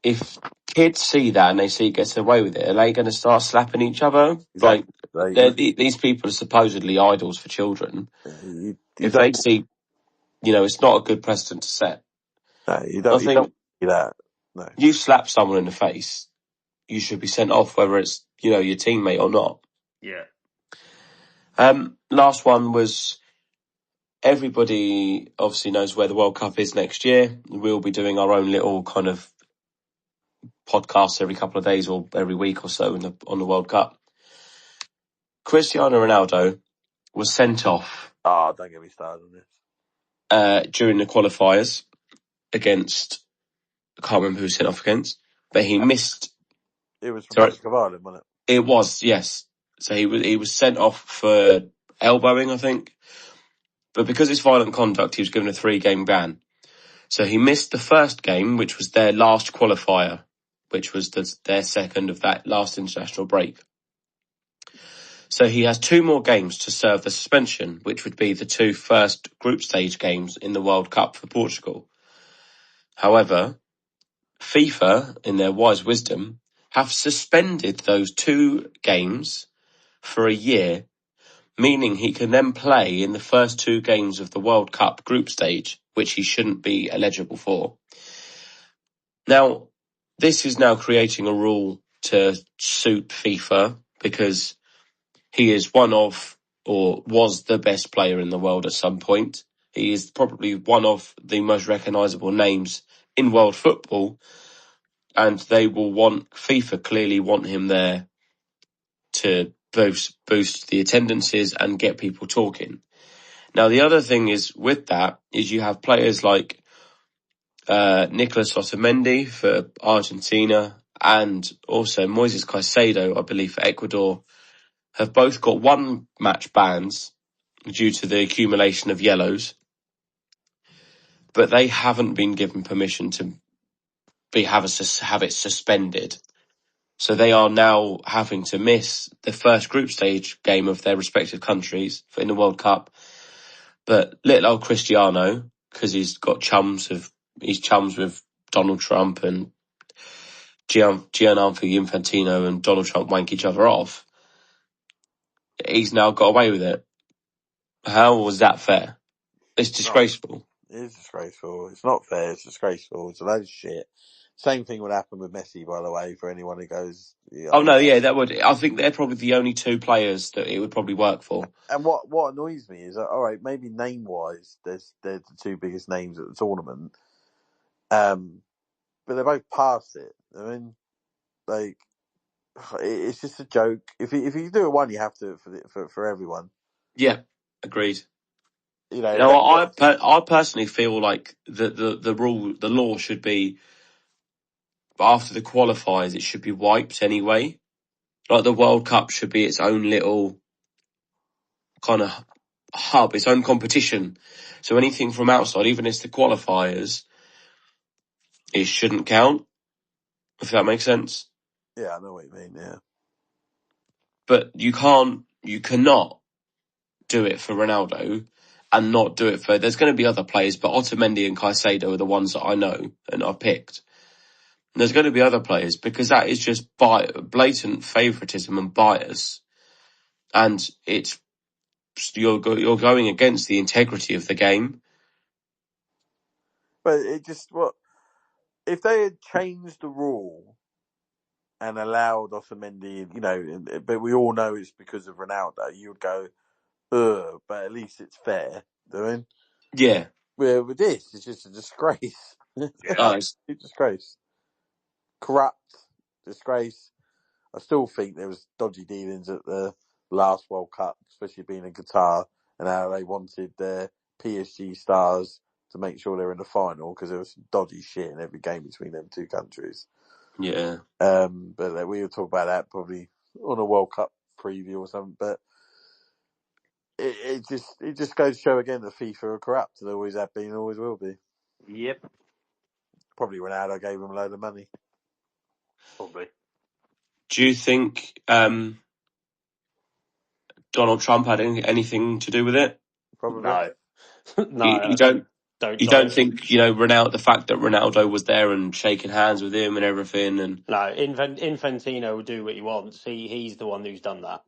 [SPEAKER 4] if kids see that and they see it gets away with it, are they going to start slapping each other?
[SPEAKER 5] Exactly.
[SPEAKER 4] Like, these people are supposedly idols for children. If they see, it's not a good precedent to set.
[SPEAKER 5] No, you don't see that. No.
[SPEAKER 4] You slap someone in the face, you should be sent off, whether it's, your teammate or not.
[SPEAKER 3] Yeah.
[SPEAKER 4] Last one was, everybody obviously knows where the World Cup is next year. We'll be doing our own little kind of podcasts every couple of days or every week or so on the World Cup. Cristiano Ronaldo was sent off.
[SPEAKER 5] Oh, don't get me started on this.
[SPEAKER 4] During the qualifiers against, I can't remember who he sent off against, but he missed.
[SPEAKER 5] It was Republic of Ireland, wasn't it?
[SPEAKER 4] It was, yes. So he was sent off for elbowing, I think. But because it's violent conduct, he was given a 3-game ban. So he missed the first game, which was their last qualifier, which was their second of that last international break. So he has 2 more games to serve the suspension, which would be the 2 first group stage games in the World Cup for Portugal. However, FIFA, in their wise wisdom, have suspended those 2 games for a year, meaning he can then play in the first 2 games of the World Cup group stage, which he shouldn't be eligible for. Now, this is now creating a rule to suit FIFA because he is one of, or was the best player in the world at some point. He is probably one of the most recognisable names in world football, and FIFA clearly want him there to boost the attendances and get people talking. Now, the other thing is with that is you have players like Nicolas Otamendi for Argentina and also Moises Caicedo, I believe, for Ecuador, have both got 1 match bans due to the accumulation of yellows, but they haven't been given permission to have it suspended. So they are now having to miss the first group stage game of their respective countries in the World Cup. But little old Cristiano, because he's chums with Donald Trump and Gianluigi Infantino, and Donald Trump wank each other off, he's now got away with it. How was that fair? It's disgraceful.
[SPEAKER 5] It is disgraceful. It's not fair. It's disgraceful. It's a load of shit. Same thing would happen with Messi, by the way, for anyone who goes...
[SPEAKER 4] that would. I think they're probably the only 2 players that it would probably work for.
[SPEAKER 5] And what annoys me is, all right, maybe name-wise, they're the 2 biggest names at the tournament. But they're both past it. I mean, like, it's just a joke. If you do it one, you have to for everyone.
[SPEAKER 4] Yeah, agreed. I personally feel like the law should be, after the qualifiers, it should be wiped anyway. Like the World Cup should be its own little kind of hub, its own competition. So anything from outside, even if it's the qualifiers, it shouldn't count, if that makes sense.
[SPEAKER 5] Yeah, I know what you mean, yeah.
[SPEAKER 4] But you cannot do it for Ronaldo and not do it for... There's going to be other players, but Otamendi and Caicedo are the ones that I know and I've picked. And there's going to be other players because that is just blatant favouritism and bias. And it's you're going against the integrity of the game.
[SPEAKER 5] But it just if they had changed the rule and allowed Otamendi, but we all know it's because of Ronaldo. You would go, but at least it's fair. Doing.
[SPEAKER 4] Yeah.
[SPEAKER 5] Well, with this, it's just a disgrace.
[SPEAKER 4] It's
[SPEAKER 5] A disgrace. Corrupt. Disgrace. I still think there was dodgy dealings at the last World Cup, especially being in Qatar, and how they wanted their PSG stars to make sure they're in the final because there was some dodgy shit in every game between them two countries.
[SPEAKER 4] Yeah.
[SPEAKER 5] But we will talk about that probably on a World Cup preview or something. But it just goes to show again that FIFA are corrupt. They always have been, and always will be.
[SPEAKER 3] Yep.
[SPEAKER 5] Probably Ronaldo gave them a load of money.
[SPEAKER 3] Probably.
[SPEAKER 4] Do you think Donald Trump had anything to do with it?
[SPEAKER 5] Probably.
[SPEAKER 3] No.
[SPEAKER 4] You don't.
[SPEAKER 3] Don't.
[SPEAKER 4] You don't think Ronaldo? The fact that Ronaldo was there and shaking hands with him and everything, and
[SPEAKER 3] No, Infantino will do what he wants. He's the one who's done that.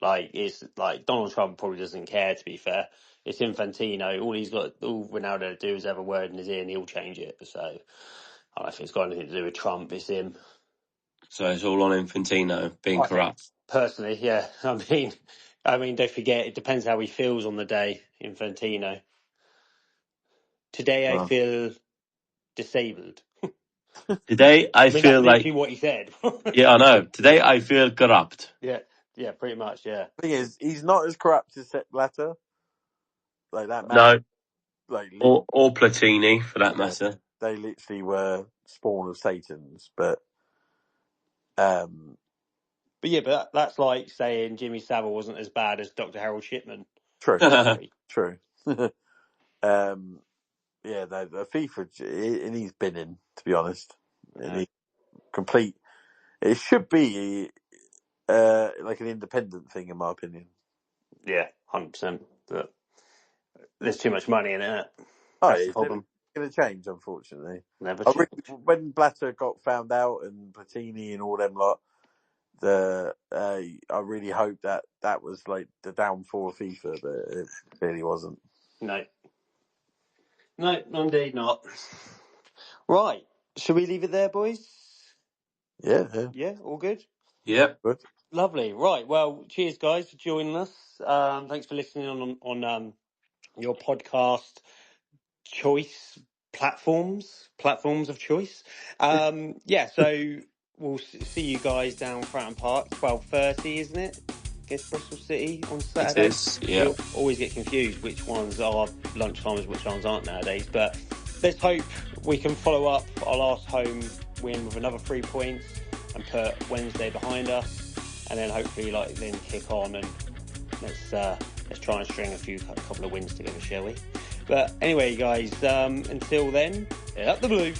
[SPEAKER 3] It's like Donald Trump probably doesn't care. To be fair, it's Infantino. All Ronaldo to do is have a word in his ear, and he'll change it. So I don't know if it's got anything to do with Trump. It's him.
[SPEAKER 4] so it's all on Infantino being corrupt.
[SPEAKER 3] Personally, yeah. I mean, don't forget, it depends how he feels on the day. Infantino. Today I feel disabled.
[SPEAKER 4] Today I feel
[SPEAKER 3] that's
[SPEAKER 4] like
[SPEAKER 3] literally what he said.
[SPEAKER 4] yeah, I know. Today I feel corrupt.
[SPEAKER 3] Yeah, pretty much, yeah.
[SPEAKER 5] The thing is, he's not as corrupt as Sepp Blatter. Like that man.
[SPEAKER 4] No,
[SPEAKER 5] Like
[SPEAKER 4] or Platini for that matter.
[SPEAKER 5] They literally were spawn of Satan's, but
[SPEAKER 3] But that's like saying Jimmy Savile wasn't as bad as Dr. Harold Shipman.
[SPEAKER 5] true. Yeah, the FIFA, and he's been in, to be honest. And he's complete. It should be like an independent thing, in my opinion.
[SPEAKER 3] Yeah, 100%. But there's too much money in it.
[SPEAKER 5] Oh,
[SPEAKER 3] That's the
[SPEAKER 5] it's
[SPEAKER 3] problem.
[SPEAKER 5] never going to change, unfortunately.
[SPEAKER 3] Never
[SPEAKER 5] when Blatter got found out and Platini and all them lot, I really hope that was like the downfall of FIFA, but it really wasn't.
[SPEAKER 3] No, indeed not. Right, should we leave it there, boys?
[SPEAKER 5] Yeah,
[SPEAKER 3] all good.
[SPEAKER 4] Yep.
[SPEAKER 5] good.
[SPEAKER 3] Lovely. Right. Well, cheers, guys, for joining us. Thanks for listening on your podcast choice platforms of choice. So we'll see you guys down Fratton Park, 12:30, isn't it? Against Bristol City on Saturday.
[SPEAKER 4] It is, yeah.
[SPEAKER 3] You'll always get confused which ones are lunchtimes, which ones aren't nowadays. But let's hope we can follow up our last home win with another 3 points and put Wednesday behind us, and then hopefully then kick on and let's try and string a couple of wins together, shall we? But anyway, guys, until then, up the Blues.